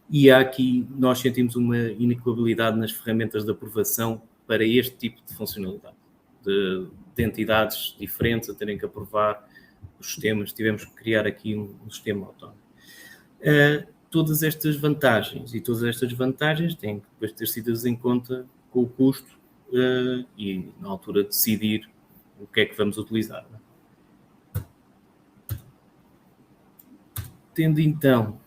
E há aqui, nós sentimos uma inequabilidade nas ferramentas de aprovação para este tipo de funcionalidade, de entidades diferentes a terem que aprovar os sistemas. Tivemos que criar aqui um sistema autónomo. Todas estas vantagens e todas estas desvantagens têm que depois ter sido em conta com o custo e, na altura, decidir o que é que vamos utilizar. Tendo, então,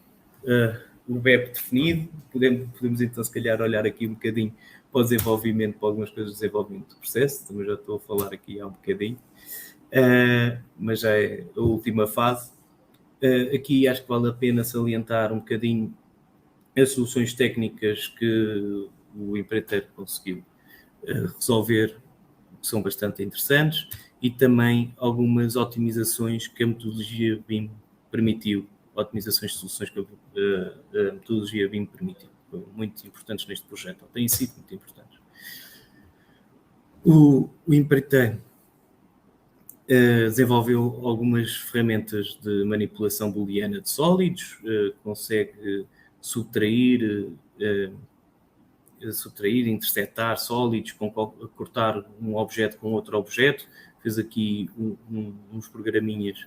o BEP definido, podemos então, se calhar, olhar aqui um bocadinho para o desenvolvimento, para algumas coisas de desenvolvimento do processo. Também já estou a falar aqui há um bocadinho, mas já é a última fase. Aqui acho que vale a pena salientar um bocadinho as soluções técnicas que o empreiteiro conseguiu resolver, que são bastante interessantes, e também algumas otimizações que a metodologia BIM permitiu, otimizações de soluções que a metodologia BIM permitiu. Foram muito importantes neste projeto, ou têm sido muito importantes. O empreiteiro desenvolveu algumas ferramentas de manipulação booleana de sólidos, consegue subtrair, interceptar sólidos, cortar um objeto com outro objeto. Fez aqui uns programinhas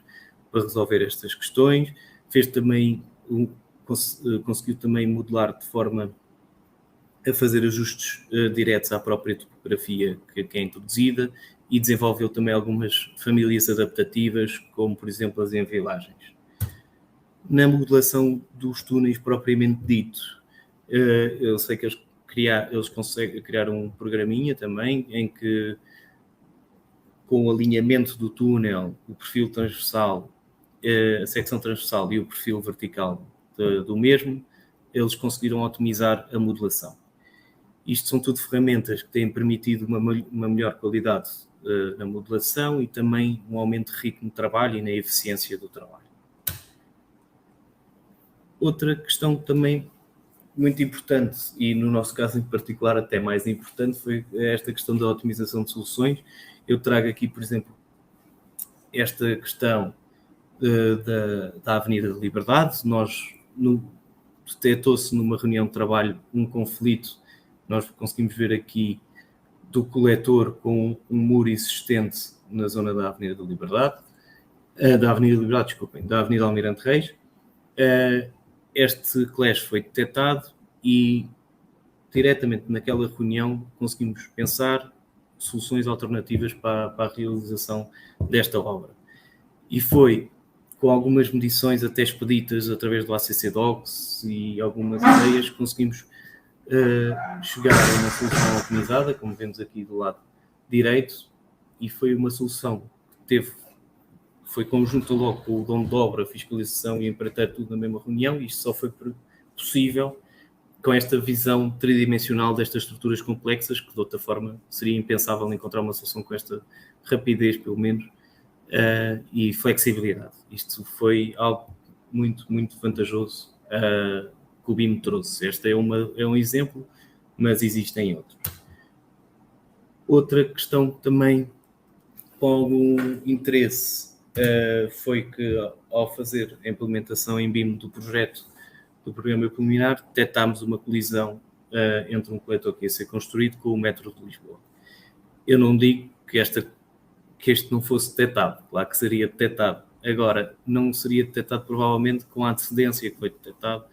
para resolver estas questões. Fez também, conseguiu também modelar de forma a fazer ajustes diretos à própria topografia que é introduzida, e desenvolveu também algumas famílias adaptativas, como, por exemplo, as envilagens. Na modelação dos túneis propriamente dito, eu sei que eles conseguem criar um programinha também, em que, com o alinhamento do túnel, o perfil transversal, a secção transversal e o perfil vertical do mesmo, eles conseguiram otimizar a modelação. Isto são tudo ferramentas que têm permitido uma melhor qualidade na modelação e também um aumento de ritmo de trabalho e na eficiência do trabalho. Outra questão também muito importante, e no nosso caso em particular até mais importante, foi esta questão da otimização de soluções. Eu trago aqui, por exemplo, esta questão da Avenida da Liberdade. Detectou-se numa reunião de trabalho um conflito. Nós conseguimos ver aqui do coletor com um muro existente na zona da Avenida da Liberdade, da Avenida Almirante Reis. Este clash foi detectado e, diretamente naquela reunião, conseguimos pensar soluções alternativas para a realização desta obra. E foi com algumas medições até expeditas através do ACC Docs e algumas ideias, conseguimos chegar a uma solução otimizada, como vemos aqui do lado direito, e foi uma solução que foi conjunta logo com o dono de obra, fiscalização e empreiteiro, tudo na mesma reunião, e isto só foi possível com esta visão tridimensional destas estruturas complexas, que de outra forma seria impensável encontrar uma solução com esta rapidez, pelo menos, e flexibilidade. Isto foi algo muito, muito vantajoso que o BIM trouxe. Este é um exemplo, mas existem outros. Outra questão também com algum interesse foi que, ao fazer a implementação em BIM do projeto do programa preliminar, detectámos uma colisão entre um coletor que ia ser construído com o metro de Lisboa. Eu não digo que este não fosse detectado, claro que seria detectado. Agora, não seria detectado provavelmente com a antecedência que foi detectado,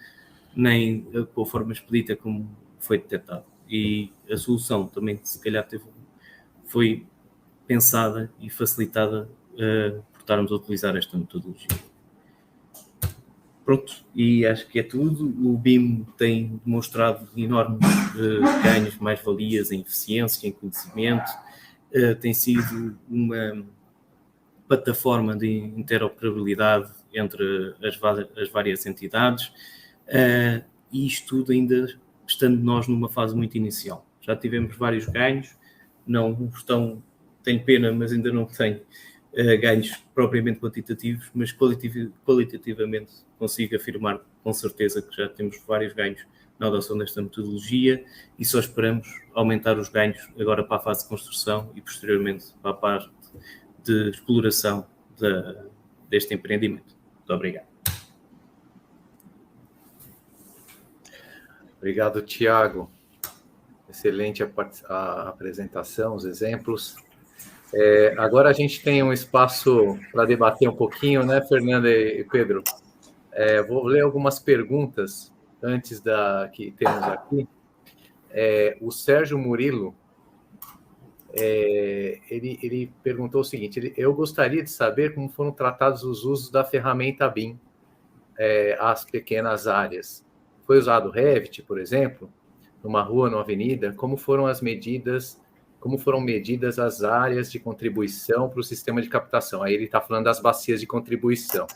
nem com a forma expedita como foi detectado. E a solução também, se calhar, foi pensada e facilitada por estarmos a utilizar esta metodologia. Pronto, e acho que é tudo. O BIM tem demonstrado enormes ganhos, mais-valias em eficiência, em conhecimento. Tem sido uma plataforma de interoperabilidade entre as várias entidades. E isto tudo ainda estando nós numa fase muito inicial. Já tivemos vários ganhos, tenho pena, mas ainda não tenho ganhos propriamente quantitativos, mas qualitativamente consigo afirmar com certeza que já temos vários ganhos na adoção desta metodologia e só esperamos aumentar os ganhos agora para a fase de construção e posteriormente para a parte de exploração deste empreendimento. Muito obrigado. Obrigado, Tiago. Excelente a apresentação, os exemplos. Agora a gente tem um espaço para debater um pouquinho, né, Fernanda e Pedro? Vou ler algumas perguntas antes que temos aqui. O Sérgio Murilo, ele perguntou o seguinte: eu gostaria de saber como foram tratados os usos da ferramenta BIM às pequenas áreas. Foi usado o Revit, por exemplo, numa rua, numa avenida? Como foram medidas as áreas de contribuição para o sistema de captação? Aí ele está falando das bacias de contribuição.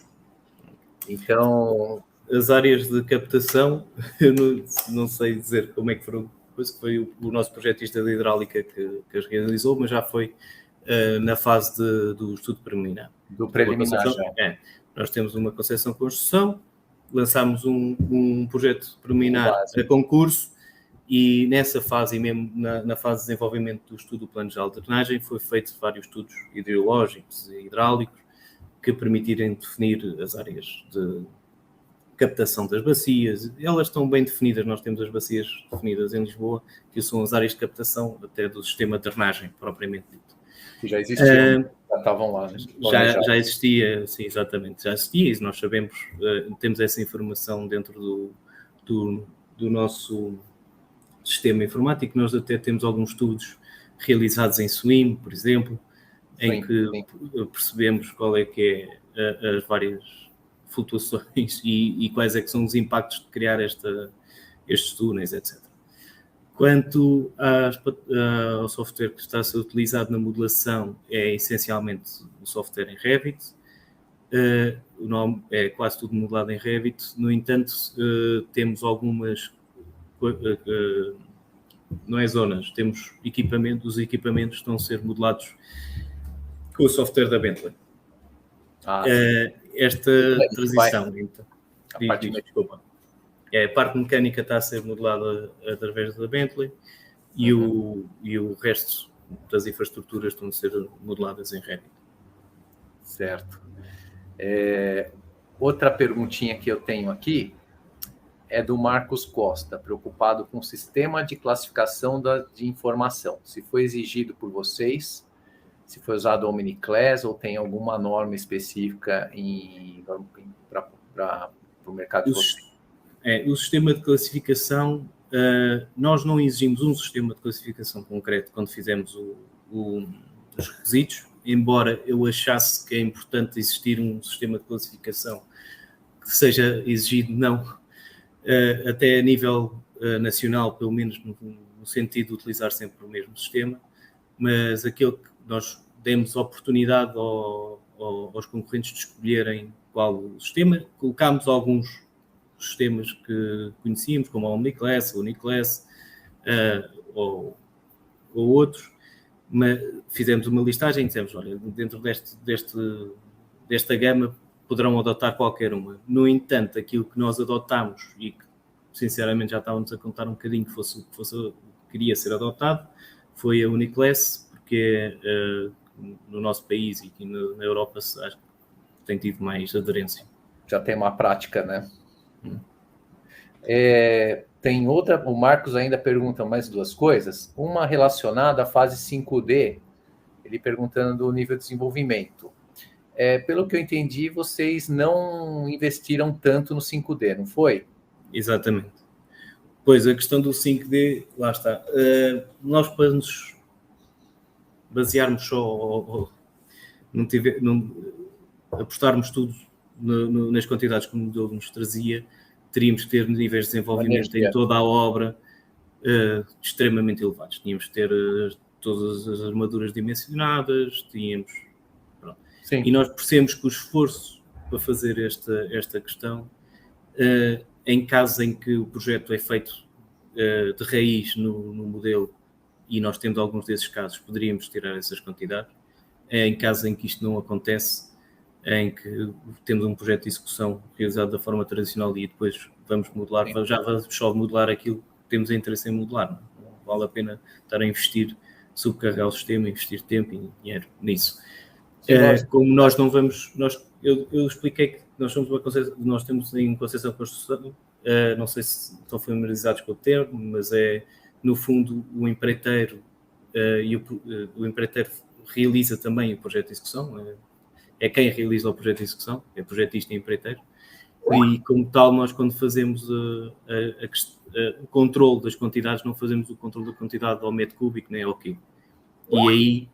Então... As áreas de captação, eu não sei dizer como é que foram, foi o nosso projetista de hidráulica que as realizou, mas já foi na fase do estudo preliminar. Do preliminar, já. Nós temos uma concepção de construção, lançámos um projeto preliminar a concurso, e nessa fase, e mesmo na fase de desenvolvimento do estudo do plano geral de drenagem, foi feito vários estudos hidrológicos e hidráulicos que permitirem definir as áreas de captação das bacias. Elas estão bem definidas, nós temos as bacias definidas em Lisboa, que são as áreas de captação até do sistema de drenagem, propriamente dito. Que já existiam, já estavam lá. Já existia, sim, exatamente, já existia, e nós sabemos, temos essa informação dentro do nosso sistema informático. Nós até temos alguns estudos realizados em SWIM, por exemplo, em que percebemos qual é que é as várias flutuações e quais é que são os impactos de criar estes túneis, etc. Quanto ao software que está a ser utilizado na modelação, é essencialmente o software em Revit. O nome é quase tudo modelado em Revit. No entanto, temos algumas... não é zonas, temos os equipamentos estão a ser modelados com o software da Bentley. Esta transição, então, desculpa, a parte mecânica está a ser modelada através da Bentley e o resto das infraestruturas estão a ser modeladas em Revit. Certo. Outra perguntinha que eu tenho aqui é do Marcos Costa, preocupado com o sistema de classificação de informação. Se foi exigido por vocês, se foi usado o Omniclass ou tem alguma norma específica para o mercado de vocês? O sistema de classificação, nós não exigimos um sistema de classificação concreto quando fizemos os requisitos, embora eu achasse que é importante existir um sistema de classificação que seja exigido, até a nível nacional, pelo menos no sentido de utilizar sempre o mesmo sistema, mas aquilo que nós demos oportunidade aos concorrentes de escolherem qual o sistema, colocámos alguns sistemas que conhecíamos, como o Omniclass, o Uniclass, ou outros, mas fizemos uma listagem e dissemos, olha, dentro desta gama poderão adotar qualquer uma. No entanto, aquilo que nós adotámos e que, sinceramente, já estávamos a contar um bocadinho que queria ser adotado, foi a Uniclass, porque no nosso país e aqui na Europa acho que tem tido mais aderência. Já tem uma prática, né? Tem outra, o Marcos ainda pergunta mais duas coisas. Uma relacionada à fase 5D, ele perguntando do nível de desenvolvimento. Pelo que eu entendi, vocês não investiram tanto no 5D, não foi? Exatamente. Pois, a questão do 5D, lá está. Nós, para nos basearmos só, apostarmos tudo nas quantidades que o modelo nos trazia, teríamos que ter níveis de desenvolvimento em toda a obra extremamente elevados. Tínhamos que ter todas as armaduras dimensionadas, tínhamos... Sim. E nós percebemos que o esforço para fazer esta questão, em casos em que o projeto é feito de raiz no modelo, e nós temos alguns desses casos, poderíamos tirar essas quantidades. Em casos em que isto não acontece, em que temos um projeto de execução realizado da forma tradicional e depois vamos modelar, já vamos só modelar aquilo que temos interesse em modelar. Não vale a pena estar a investir, subcarregar o sistema, investir tempo e dinheiro nisso. Como nós não vamos... eu expliquei que nós temos em Conceição de Construção não sei se estão familiarizados com o termo, mas é, no fundo, o empreiteiro o empreiteiro realiza também o projeto de execução, é quem realiza o projeto de execução, é projetista e empreiteiro, e como tal nós quando fazemos o controle das quantidades, não fazemos o controle da quantidade ao metro cúbico nem ao quilo. E aí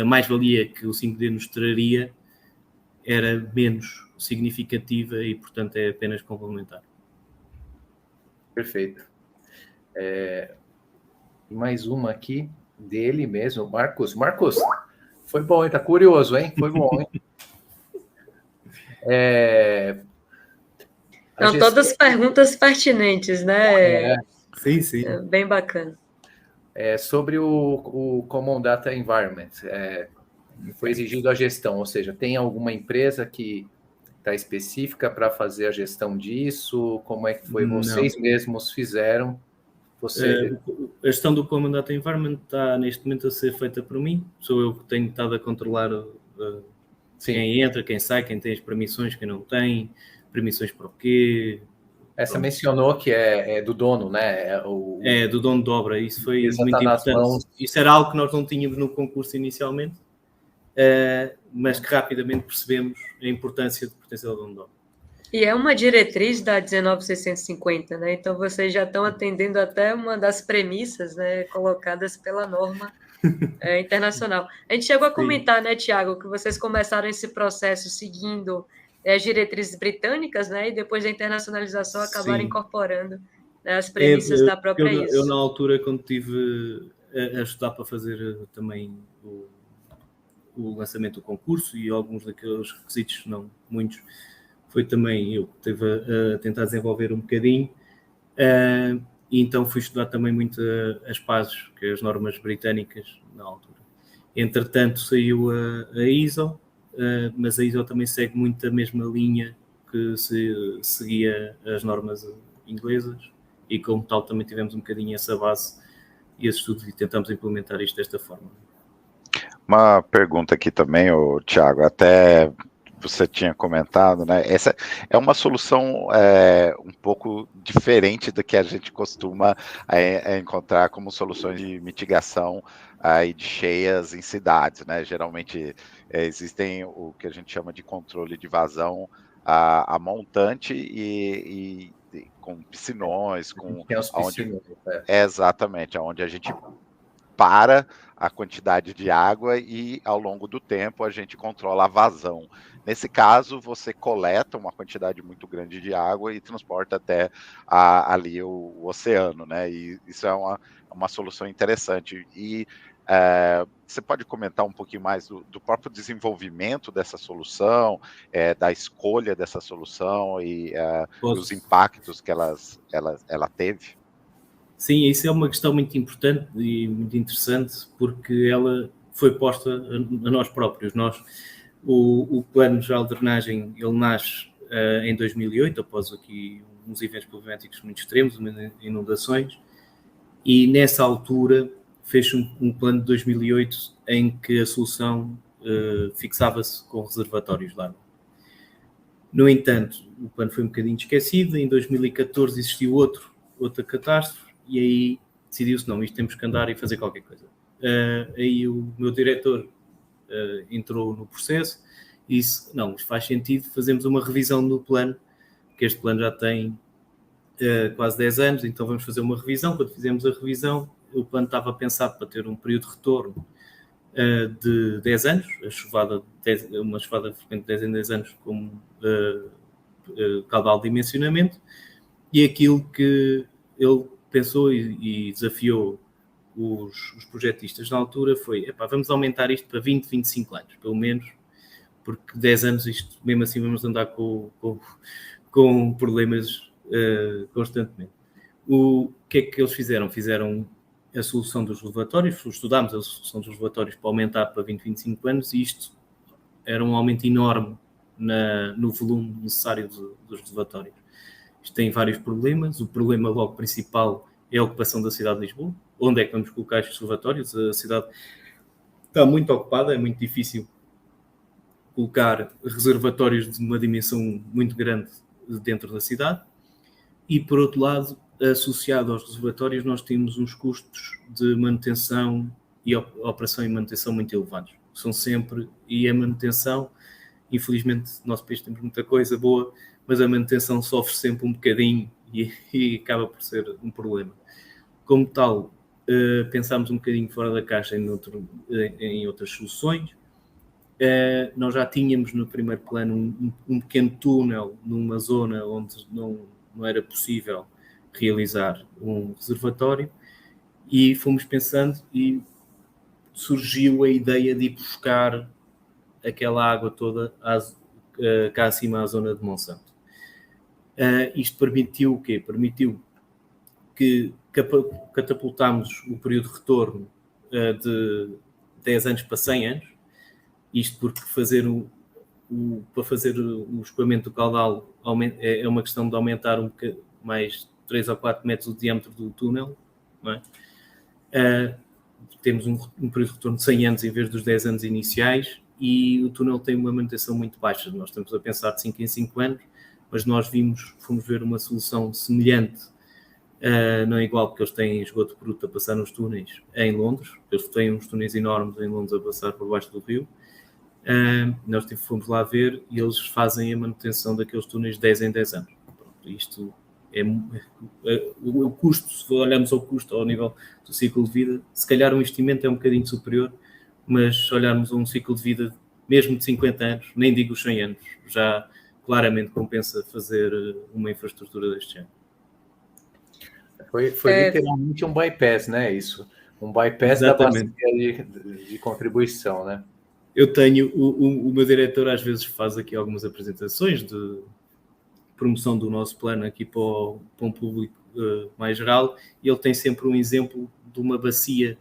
a mais-valia que o 5D nos traria era menos significativa e, portanto, é apenas complementar. Perfeito. Mais uma aqui dele mesmo, Marcos. Marcos, foi bom, hein? Tá curioso, hein? Foi bom, hein? Então, todas perguntas pertinentes, né? Sim, sim. Bem bacana. Sobre o Common Data Environment, foi exigido a gestão, ou seja, tem alguma empresa que está específica para fazer a gestão disso? Como é que foi? Vocês mesmos fizeram? A gestão do Common Data Environment está neste momento a ser feita por mim. Sou eu que tenho estado a controlar quem entra, quem sai, quem tem as permissões, quem não tem, permissões para o quê. Essa mencionou que é do dono, né? É do dono de obra. Isso foi muito importante. Isso era algo que nós não tínhamos no concurso inicialmente, mas que rapidamente percebemos a importância de pertencer ao dono de obra. E é uma diretriz da 19650, né? Então vocês já estão atendendo até uma das premissas, né, colocadas pela norma internacional. A gente chegou a comentar, né, Tiago, que vocês começaram esse processo seguindo as diretrizes britânicas, né? E depois da internacionalização acabaram incorporando, né, as premissas da própria ISO. Eu, na altura, quando estive a estudar para fazer também o lançamento do concurso e alguns daqueles requisitos, não muitos, foi também eu que estive a tentar desenvolver um bocadinho, e então fui estudar também muito as PASES, que é as normas britânicas na altura. Entretanto, saiu a ISO, mas a ISO também segue muito a mesma linha que se seguia as normas inglesas, e como tal também tivemos um bocadinho essa base e esse estudo e tentamos implementar isto desta forma. Uma pergunta aqui também, Tiago, até você tinha comentado, né? Essa é uma solução um pouco diferente do que a gente costuma encontrar como soluções de mitigação de cheias em cidades, né? Geralmente existem o que a gente chama de controle de vazão a montante e com piscinões, com exatamente, onde a gente para a quantidade de água e, ao longo do tempo, a gente controla a vazão. Nesse caso, você coleta uma quantidade muito grande de água e transporta até ali o oceano, né? E isso é uma solução interessante. E você pode comentar um pouquinho mais do próprio desenvolvimento dessa solução, da escolha dessa solução e os impactos que ela teve? Sim, isso é uma questão muito importante e muito interessante, porque ela foi posta a nós próprios. O Plano Geral de Drenagem, ele nasce em 2008, após aqui uns eventos climáticos muito extremos, inundações, e nessa altura fez um plano de 2008 em que a solução fixava-se com reservatórios de água. No entanto, o plano foi um bocadinho esquecido. Em 2014 existiu outra catástrofe, e aí decidiu-se, não, isto temos que andar e fazer qualquer coisa. Aí o meu diretor entrou no processo e disse, não, isto faz sentido, fazemos uma revisão do plano, que este plano já tem quase 10 anos, então vamos fazer uma revisão. Quando fizemos a revisão, o plano estava pensado para ter um período de retorno de 10 anos, uma chuvada frequente de 10 em 10 anos como caudal de dimensionamento, e aquilo que ele pensou e desafiou os projetistas na altura foi, vamos aumentar isto para 20, 25 anos, pelo menos, porque 10 anos isto, mesmo assim, vamos andar com problemas constantemente. O que é que eles fizeram? Fizeram a solução dos reservatórios, estudámos a solução dos reservatórios para aumentar para 20, 25 anos, e isto era um aumento enorme no volume necessário dos reservatórios. Isto tem vários problemas. O problema logo principal é a ocupação da cidade de Lisboa. Onde é que vamos colocar estes reservatórios? A cidade está muito ocupada, é muito difícil colocar reservatórios de uma dimensão muito grande dentro da cidade. e, por outro lado, associado aos reservatórios, nós temos uns custos de manutenção e operação e manutenção muito elevados. São sempre, e a manutenção, infelizmente, no nosso país temos muita coisa boa, mas a manutenção sofre sempre um bocadinho e acaba por ser um problema. Como tal, pensámos um bocadinho fora da caixa em outras soluções. Nós já tínhamos no primeiro plano um pequeno túnel numa zona onde não era possível realizar um reservatório, e fomos pensando e surgiu a ideia de ir buscar aquela água toda cá acima à zona de Monsanto. Isto permitiu o quê? Permitiu que catapultámos o período de retorno de 10 anos para 100 anos, isto porque para fazer o escoamento do caudal é uma questão de aumentar um bocadinho mais 3 ou 4 metros o diâmetro do túnel, não é? Temos um período de retorno de 100 anos em vez dos 10 anos iniciais, e o túnel tem uma manutenção muito baixa. Nós estamos a pensar de 5 em 5 anos, mas nós fomos ver uma solução semelhante, não é igual, porque eles têm esgoto bruto a passar nos túneis em Londres, eles têm uns túneis enormes em Londres a passar por baixo do rio. Nós fomos lá ver e eles fazem a manutenção daqueles túneis 10 em 10 anos. Pronto, isto o custo, se olharmos ao custo ao nível do ciclo de vida, se calhar o investimento é um bocadinho superior, mas se olharmos a um ciclo de vida mesmo de 50 anos, nem digo os 100 anos, já claramente compensa fazer uma infraestrutura deste género. Foi literalmente um bypass, né? Isso. Um bypass Exatamente. Da bacia de contribuição, né? Eu tenho, o meu diretor às vezes faz aqui algumas apresentações de promoção do nosso plano aqui para um público mais geral, e ele tem sempre um exemplo de uma bacia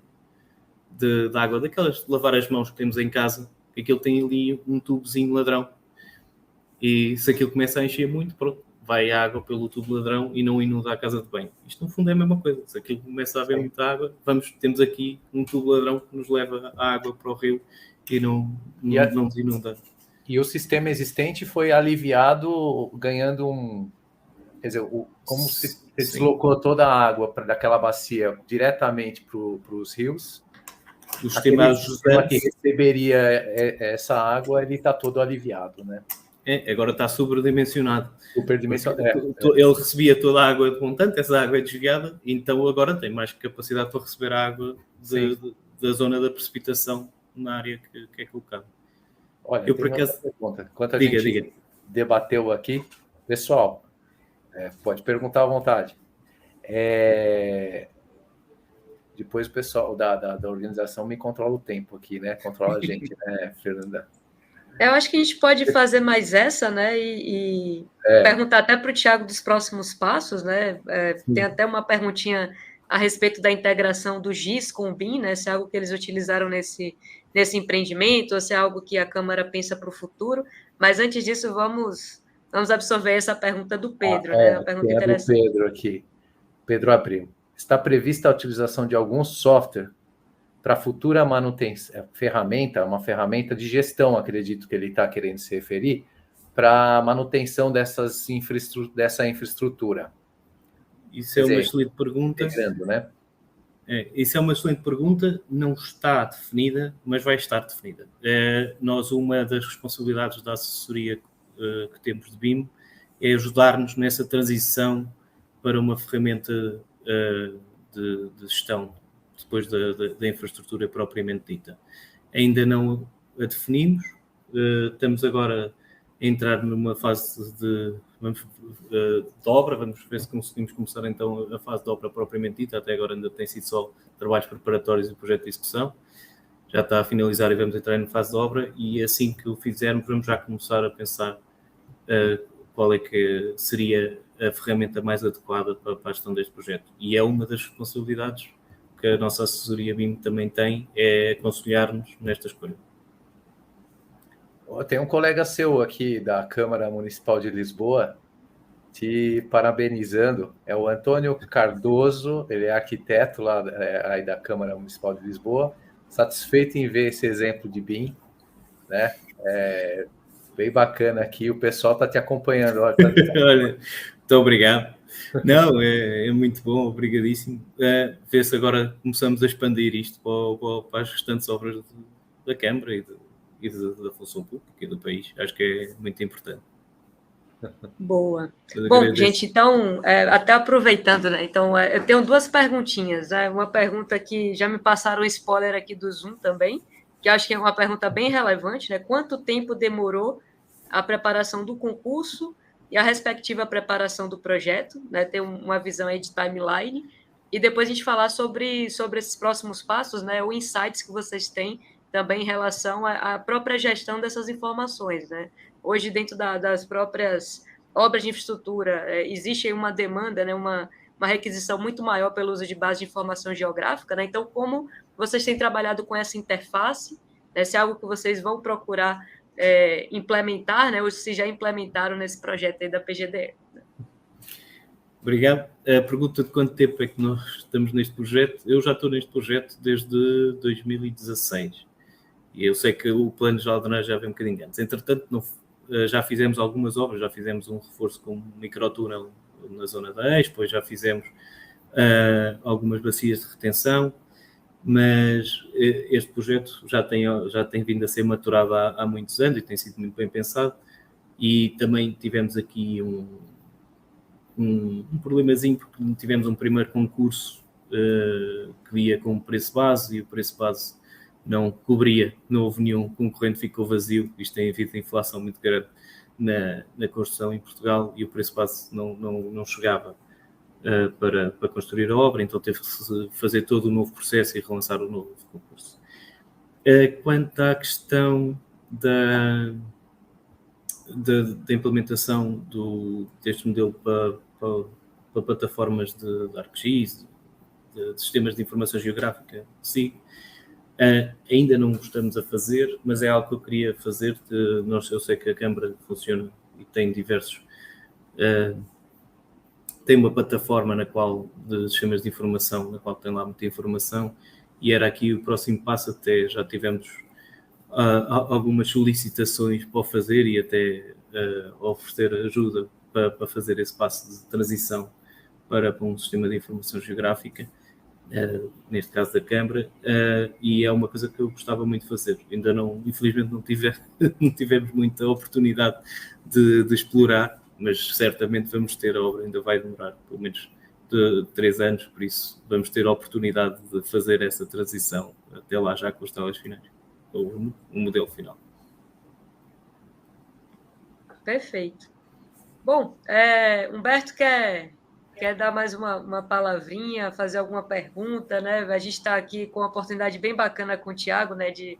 de água, daquelas de lavar as mãos que temos em casa, que aquilo tem ali um tubozinho ladrão, e se aquilo começa a encher muito, pronto, vai a água pelo tubo ladrão e não inunda a casa de banho. Isto no fundo é a mesma coisa, se aquilo começa a haver muita água, temos aqui um tubo ladrão que nos leva a água para o rio e não nos inunda. E o sistema existente foi aliviado, ganhando quer dizer, como se deslocou toda a água daquela bacia diretamente para os rios. O sistema que receberia essa água, ele está todo aliviado, né? Agora está sobredimensionado. Ele recebia toda a água de montante, essa água é desviada, então agora tem mais capacidade para receber a água da zona da precipitação na área que é colocada. Olha, eu por acaso pergunta. Enquanto a gente debateu aqui, pessoal, pode perguntar à vontade. Depois o pessoal da organização me controla o tempo aqui, né? Controla a gente, né, Fernanda? Eu acho que a gente pode fazer mais essa, né? E perguntar até para o Thiago dos próximos passos, né? Tem até uma perguntinha a respeito da integração do GIS com o BIM, né? Se é algo que eles utilizaram nesse empreendimento, ou se é algo que a Câmara pensa para o futuro. Mas antes disso, vamos absorver essa pergunta do Pedro, né? Uma pergunta interessante. Do Pedro aqui. Pedro Abreu. Está prevista a utilização de algum software para futura manutenção, uma ferramenta de gestão, acredito que ele está querendo se referir, para manutenção dessa infraestrutura? Isso é uma excelente pergunta. Né? Isso é uma excelente pergunta, não está definida, mas vai estar definida. Uma das responsabilidades da assessoria que temos de BIM é ajudar-nos nessa transição para uma ferramenta de gestão depois da infraestrutura propriamente dita. Ainda não a definimos, estamos agora a entrar numa fase de obra, vamos ver se conseguimos começar então a fase de obra propriamente dita. Até agora ainda tem sido só trabalhos preparatórios e projeto de execução, já está a finalizar e vamos entrar na fase de obra, e assim que o fizermos vamos já começar a pensar qual é que seria a ferramenta mais adequada para a gestão deste projeto. E é uma das responsabilidades que a nossa assessoria BIM também tem, é aconselhar-nos nesta escolha. Tem um colega seu aqui da Câmara Municipal de Lisboa te parabenizando, é o Antônio Cardoso, ele é arquiteto lá aí da Câmara Municipal de Lisboa, satisfeito em ver esse exemplo de BIM, né? Bem bacana aqui, o pessoal está te acompanhando. Olha, Muito obrigado. Não, é muito bom, obrigadíssimo. Vê-se agora começamos a expandir isto para as restantes obras da Câmara e da função pública e do país. Acho que é muito importante. Boa. Bom, gente, então, até aproveitando, né? Então, eu tenho duas perguntinhas. Né? Uma pergunta que já me passaram um spoiler aqui do Zoom também, que acho que é uma pergunta bem relevante, né? Quanto tempo demorou a preparação do concurso e a respectiva preparação do projeto, né? Ter uma visão aí de timeline, e depois a gente falar sobre esses próximos passos, né? O insights que vocês têm também em relação à própria gestão dessas informações, né? Hoje, dentro das próprias obras de infraestrutura, existe aí uma demanda, né, uma requisição muito maior pelo uso de base de informação geográfica, né? Então, como vocês têm trabalhado com essa interface, né, se é algo que vocês vão procurar implementar, né, ou se já implementaram nesse projeto aí da PGDE. Obrigado. A pergunta de quanto tempo é que nós estamos neste projeto? Eu já estou neste projeto desde 2016. E eu sei que o plano de drenagem já vem um bocadinho antes. Entretanto, já fizemos algumas obras, já fizemos um reforço com um microtúnel na zona da Expo, depois já fizemos algumas bacias de retenção, mas este projeto já tem vindo a ser maturado há muitos anos e tem sido muito bem pensado, e também tivemos aqui um problemazinho, porque tivemos um primeiro concurso que ia com preço base, e o preço base não cobria, não houve nenhum concorrente, ficou vazio. Isto tem havido inflação muito grande na construção em Portugal, e o preço base não chegava para construir a obra, então teve que fazer todo o novo processo e relançar o novo concurso. Quanto à questão da implementação deste modelo para plataformas de ArcGIS, de sistemas de informação geográfica, sim. Ainda não estamos a fazer, mas é algo que eu queria fazer. Eu sei que a Câmara funciona e tem tem uma plataforma de sistemas de informação, na qual tem lá muita informação, e era aqui o próximo passo. Até já tivemos algumas solicitações para o fazer, e até oferecer ajuda para fazer esse passo de transição para um sistema de informação geográfica. Neste caso da Câmara, e é uma coisa que eu gostava muito de fazer. Ainda infelizmente não tivemos muita oportunidade de explorar, mas certamente vamos ter. A obra ainda vai demorar pelo menos de 3 anos, por isso vamos ter a oportunidade de fazer essa transição até lá, já com os telas finais, ou o modelo final. Perfeito. Bom, Humberto quer dar mais uma palavrinha, fazer alguma pergunta, né? A gente está aqui com uma oportunidade bem bacana com o Thiago, né? De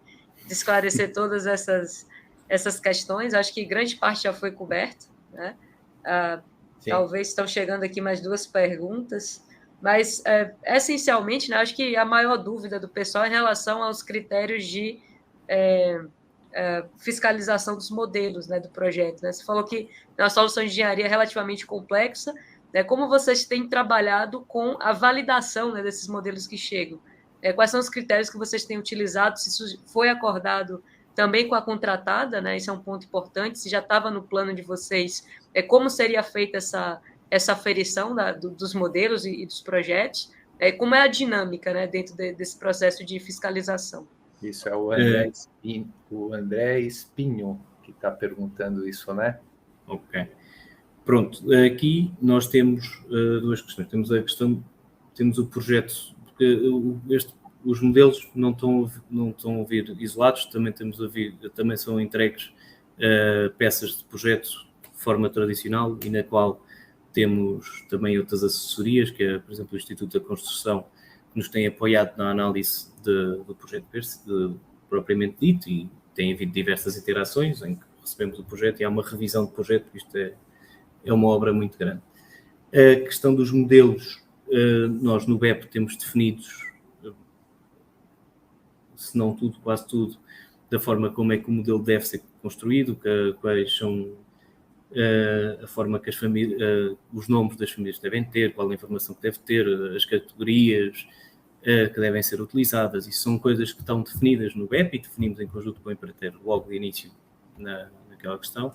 esclarecer todas essas questões. Acho que grande parte já foi coberta, né? Talvez estão chegando aqui mais 2 perguntas, mas essencialmente, né, acho que a maior dúvida do pessoal é em relação aos critérios de fiscalização dos modelos, né, do projeto. Né? Você falou que é uma solução de engenharia relativamente complexa. Como vocês têm trabalhado com a validação, né, desses modelos que chegam? Quais são os critérios que vocês têm utilizado? Se isso foi acordado também com a contratada, né? Isso é um ponto importante. Se já estava no plano de vocês, como seria feita essa aferição dos modelos e dos projetos? Como é a dinâmica, né, dentro desse processo de fiscalização? Isso é o André Espinho que está perguntando isso, né? Ok. Pronto, aqui nós temos 2 questões. Temos o projeto, porque os modelos não estão a vir isolados, também são entregues peças de projeto de forma tradicional, e na qual temos também outras assessorias, que é, por exemplo, o Instituto da Construção, que nos tem apoiado na análise do projeto propriamente dito, e tem havido diversas interações em que recebemos o projeto e há uma revisão do projeto. Isto é uma obra muito grande. A questão dos modelos, nós no BEP temos definidos, se não tudo, quase tudo, da forma como é que o modelo deve ser construído, quais são a forma que os nomes das famílias devem ter, qual a informação que deve ter, as categorias que devem ser utilizadas. Isso são coisas que estão definidas no BEP e definimos em conjunto com o empreiteiro logo de início naquela questão.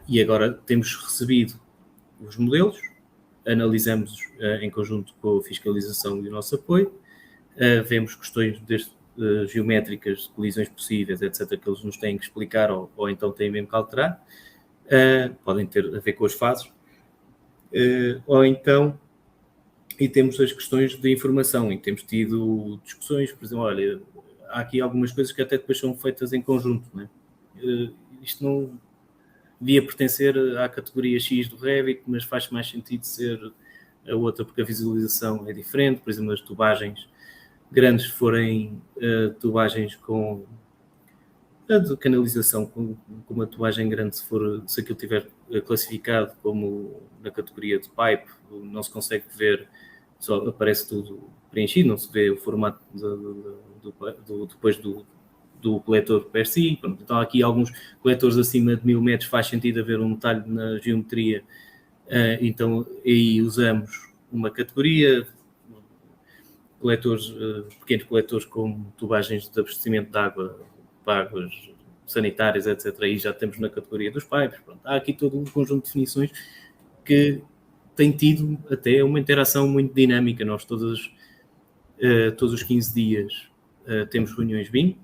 E agora temos recebido os modelos, analisamos em conjunto com a fiscalização e o nosso apoio, vemos questões geométricas, de colisões possíveis, etc., que eles nos têm que explicar ou então têm mesmo que alterar, podem ter a ver com as fases, ou então, e temos as questões de informação, e temos tido discussões, por exemplo, olha, há aqui algumas coisas que até depois são feitas em conjunto, não é? Isto não devia pertencer à categoria X do Revit, mas faz mais sentido ser a outra, porque a visualização é diferente, por exemplo, as tubagens grandes forem tubagens com a de canalização, com uma tubagem grande, se aquilo estiver classificado como na categoria de pipe, não se consegue ver, só aparece tudo preenchido, não se vê o formato depois do coletor per si. Pronto, então, aqui alguns coletores acima de 1000 metros faz sentido haver um detalhe na geometria, então aí usamos uma categoria, pequenos coletores como tubagens de abastecimento de água para águas sanitárias, etc. Aí já temos na categoria dos pipes. Pronto, há aqui todo um conjunto de definições que tem tido até uma interação muito dinâmica. Nós todos os 15 dias temos reuniões BIM,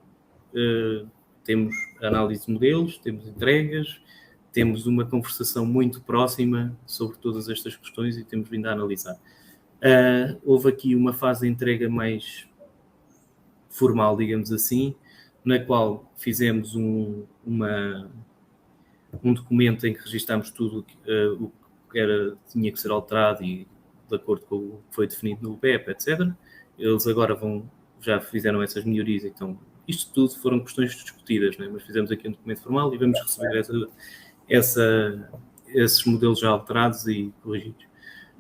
temos análise de modelos, temos entregas, temos uma conversação muito próxima sobre todas estas questões e temos vindo a analisar. Houve aqui uma fase de entrega mais formal, digamos assim, na qual fizemos um documento em que registámos tudo o que tinha que ser alterado e de acordo com o que foi definido no BEP, etc. Eles agora já fizeram essas melhorias, então isto tudo foram questões discutidas, né? Mas fizemos aqui um documento formal e vamos receber esses modelos já alterados e corrigidos.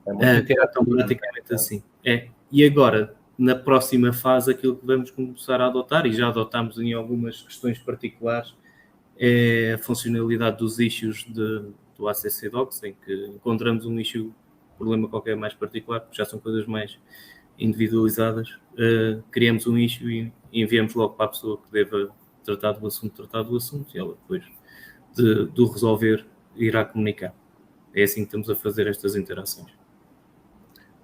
Então, praticamente assim. E agora, na próxima fase, aquilo que vamos começar a adotar, e já adotámos em algumas questões particulares, é a funcionalidade dos issues do ACC Docs, em que encontramos um issue, problema qualquer mais particular, porque já são coisas mais individualizadas, criamos um issue e enviamos logo para a pessoa que deva tratar do assunto, e ela depois do resolver irá comunicar. É assim que estamos a fazer estas interações.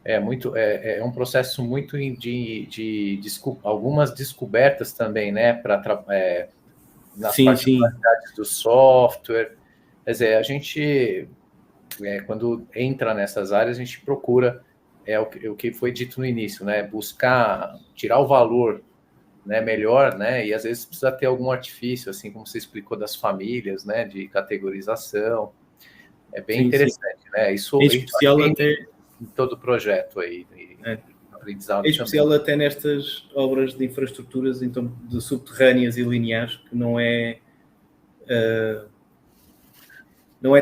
É um processo muito de algumas descobertas também, né? Nas particularidades do software. Quer dizer, a gente, quando entra nessas áreas, a gente procura o que foi dito no início, né? Buscar tirar o valor, né, melhor, né? E às vezes precisa ter algum artifício, assim como você explicou das famílias, né? De categorização. É bem interessante, né? Isso em especial até em todo o projeto aí. Aprendizado em especial também. Até nestas obras de infraestruturas, então, de subterrâneas e lineares, que não é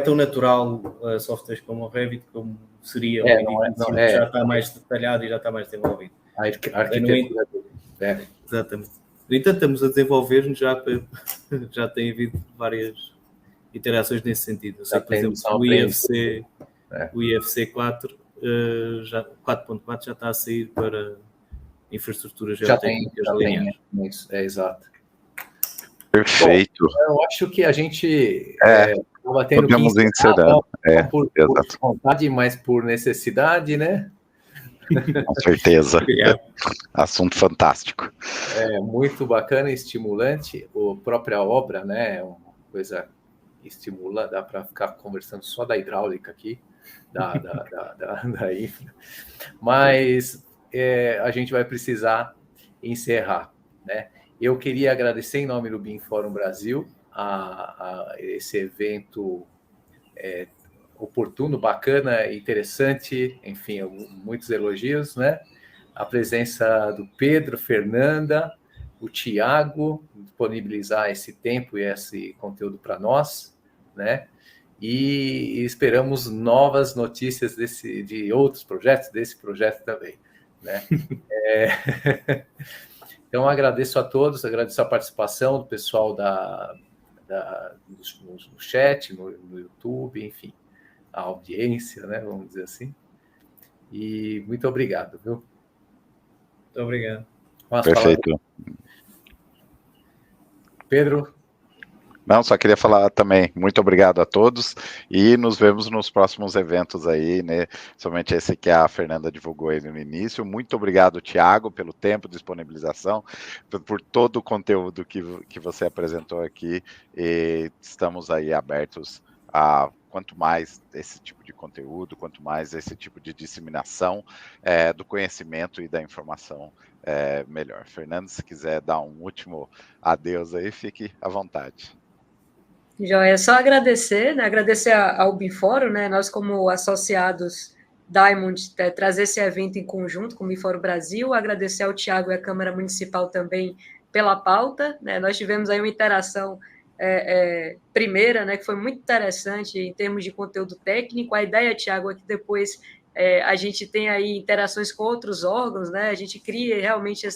tão natural softwares como o Revit, como seria já está mais detalhado e já está mais desenvolvido. A arquitetura exatamente. No entanto, estamos a desenvolver-nos, já tem havido várias interações nesse sentido. Eu sei que, por exemplo, o IFC 4, 4.4 já está a sair para infraestruturas geotécnicas lineares. Exato. Perfeito. Bom, eu acho que a gente estava tendo podemos encerrar. Por vontade, mas por necessidade, né? Com certeza. Assunto fantástico. Muito bacana e estimulante. A própria obra, né? É uma coisa que estimula, dá para ficar conversando só da hidráulica aqui, da infra. Mas a gente vai precisar encerrar, né? Eu queria agradecer em nome do BIM Fórum Brasil a esse evento oportuno, bacana, interessante, enfim, muitos elogios, né? A presença do Pedro, Fernanda, o Tiago, disponibilizar esse tempo e esse conteúdo para nós, né? E esperamos novas notícias de outros projetos, desse projeto também, né? Então, agradeço a todos, agradeço a participação do pessoal no chat, no YouTube, enfim, a audiência, né, vamos dizer assim. E muito obrigado, viu? Muito obrigado. Perfeito. Pedro? Não, só queria falar também, muito obrigado a todos e nos vemos nos próximos eventos aí, né? Somente esse que a Fernanda divulgou aí no início. Muito obrigado, Thiago, pelo tempo, disponibilização, por todo o conteúdo que você apresentou aqui, e estamos aí abertos a quanto mais esse tipo de conteúdo, quanto mais esse tipo de disseminação do conhecimento e da informação, melhor. Fernanda, se quiser dar um último adeus aí, fique à vontade. Joia, só agradecer, né? Agradecer ao BIMFórum, né? Nós, como associados Diamond, trazer esse evento em conjunto com o BIMFórum Brasil, agradecer ao Thiago e à Câmara Municipal também pela pauta, né? Nós tivemos aí uma interação primeira, né? Que foi muito interessante em termos de conteúdo técnico. A ideia, Thiago, é que depois a gente tem aí interações com outros órgãos, né? A gente cria realmente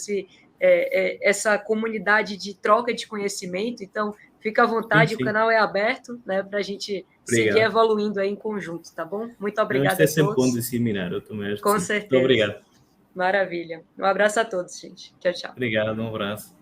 essa comunidade de troca de conhecimento. Então, fica à vontade, sim. O canal é aberto, né, para a gente seguir evoluindo aí em conjunto, tá bom? Muito obrigada a todos. É sempre bom disseminar, eu também acho. Com certeza. Muito obrigado. Maravilha. Um abraço a todos, gente. Tchau, tchau. Obrigado, um abraço.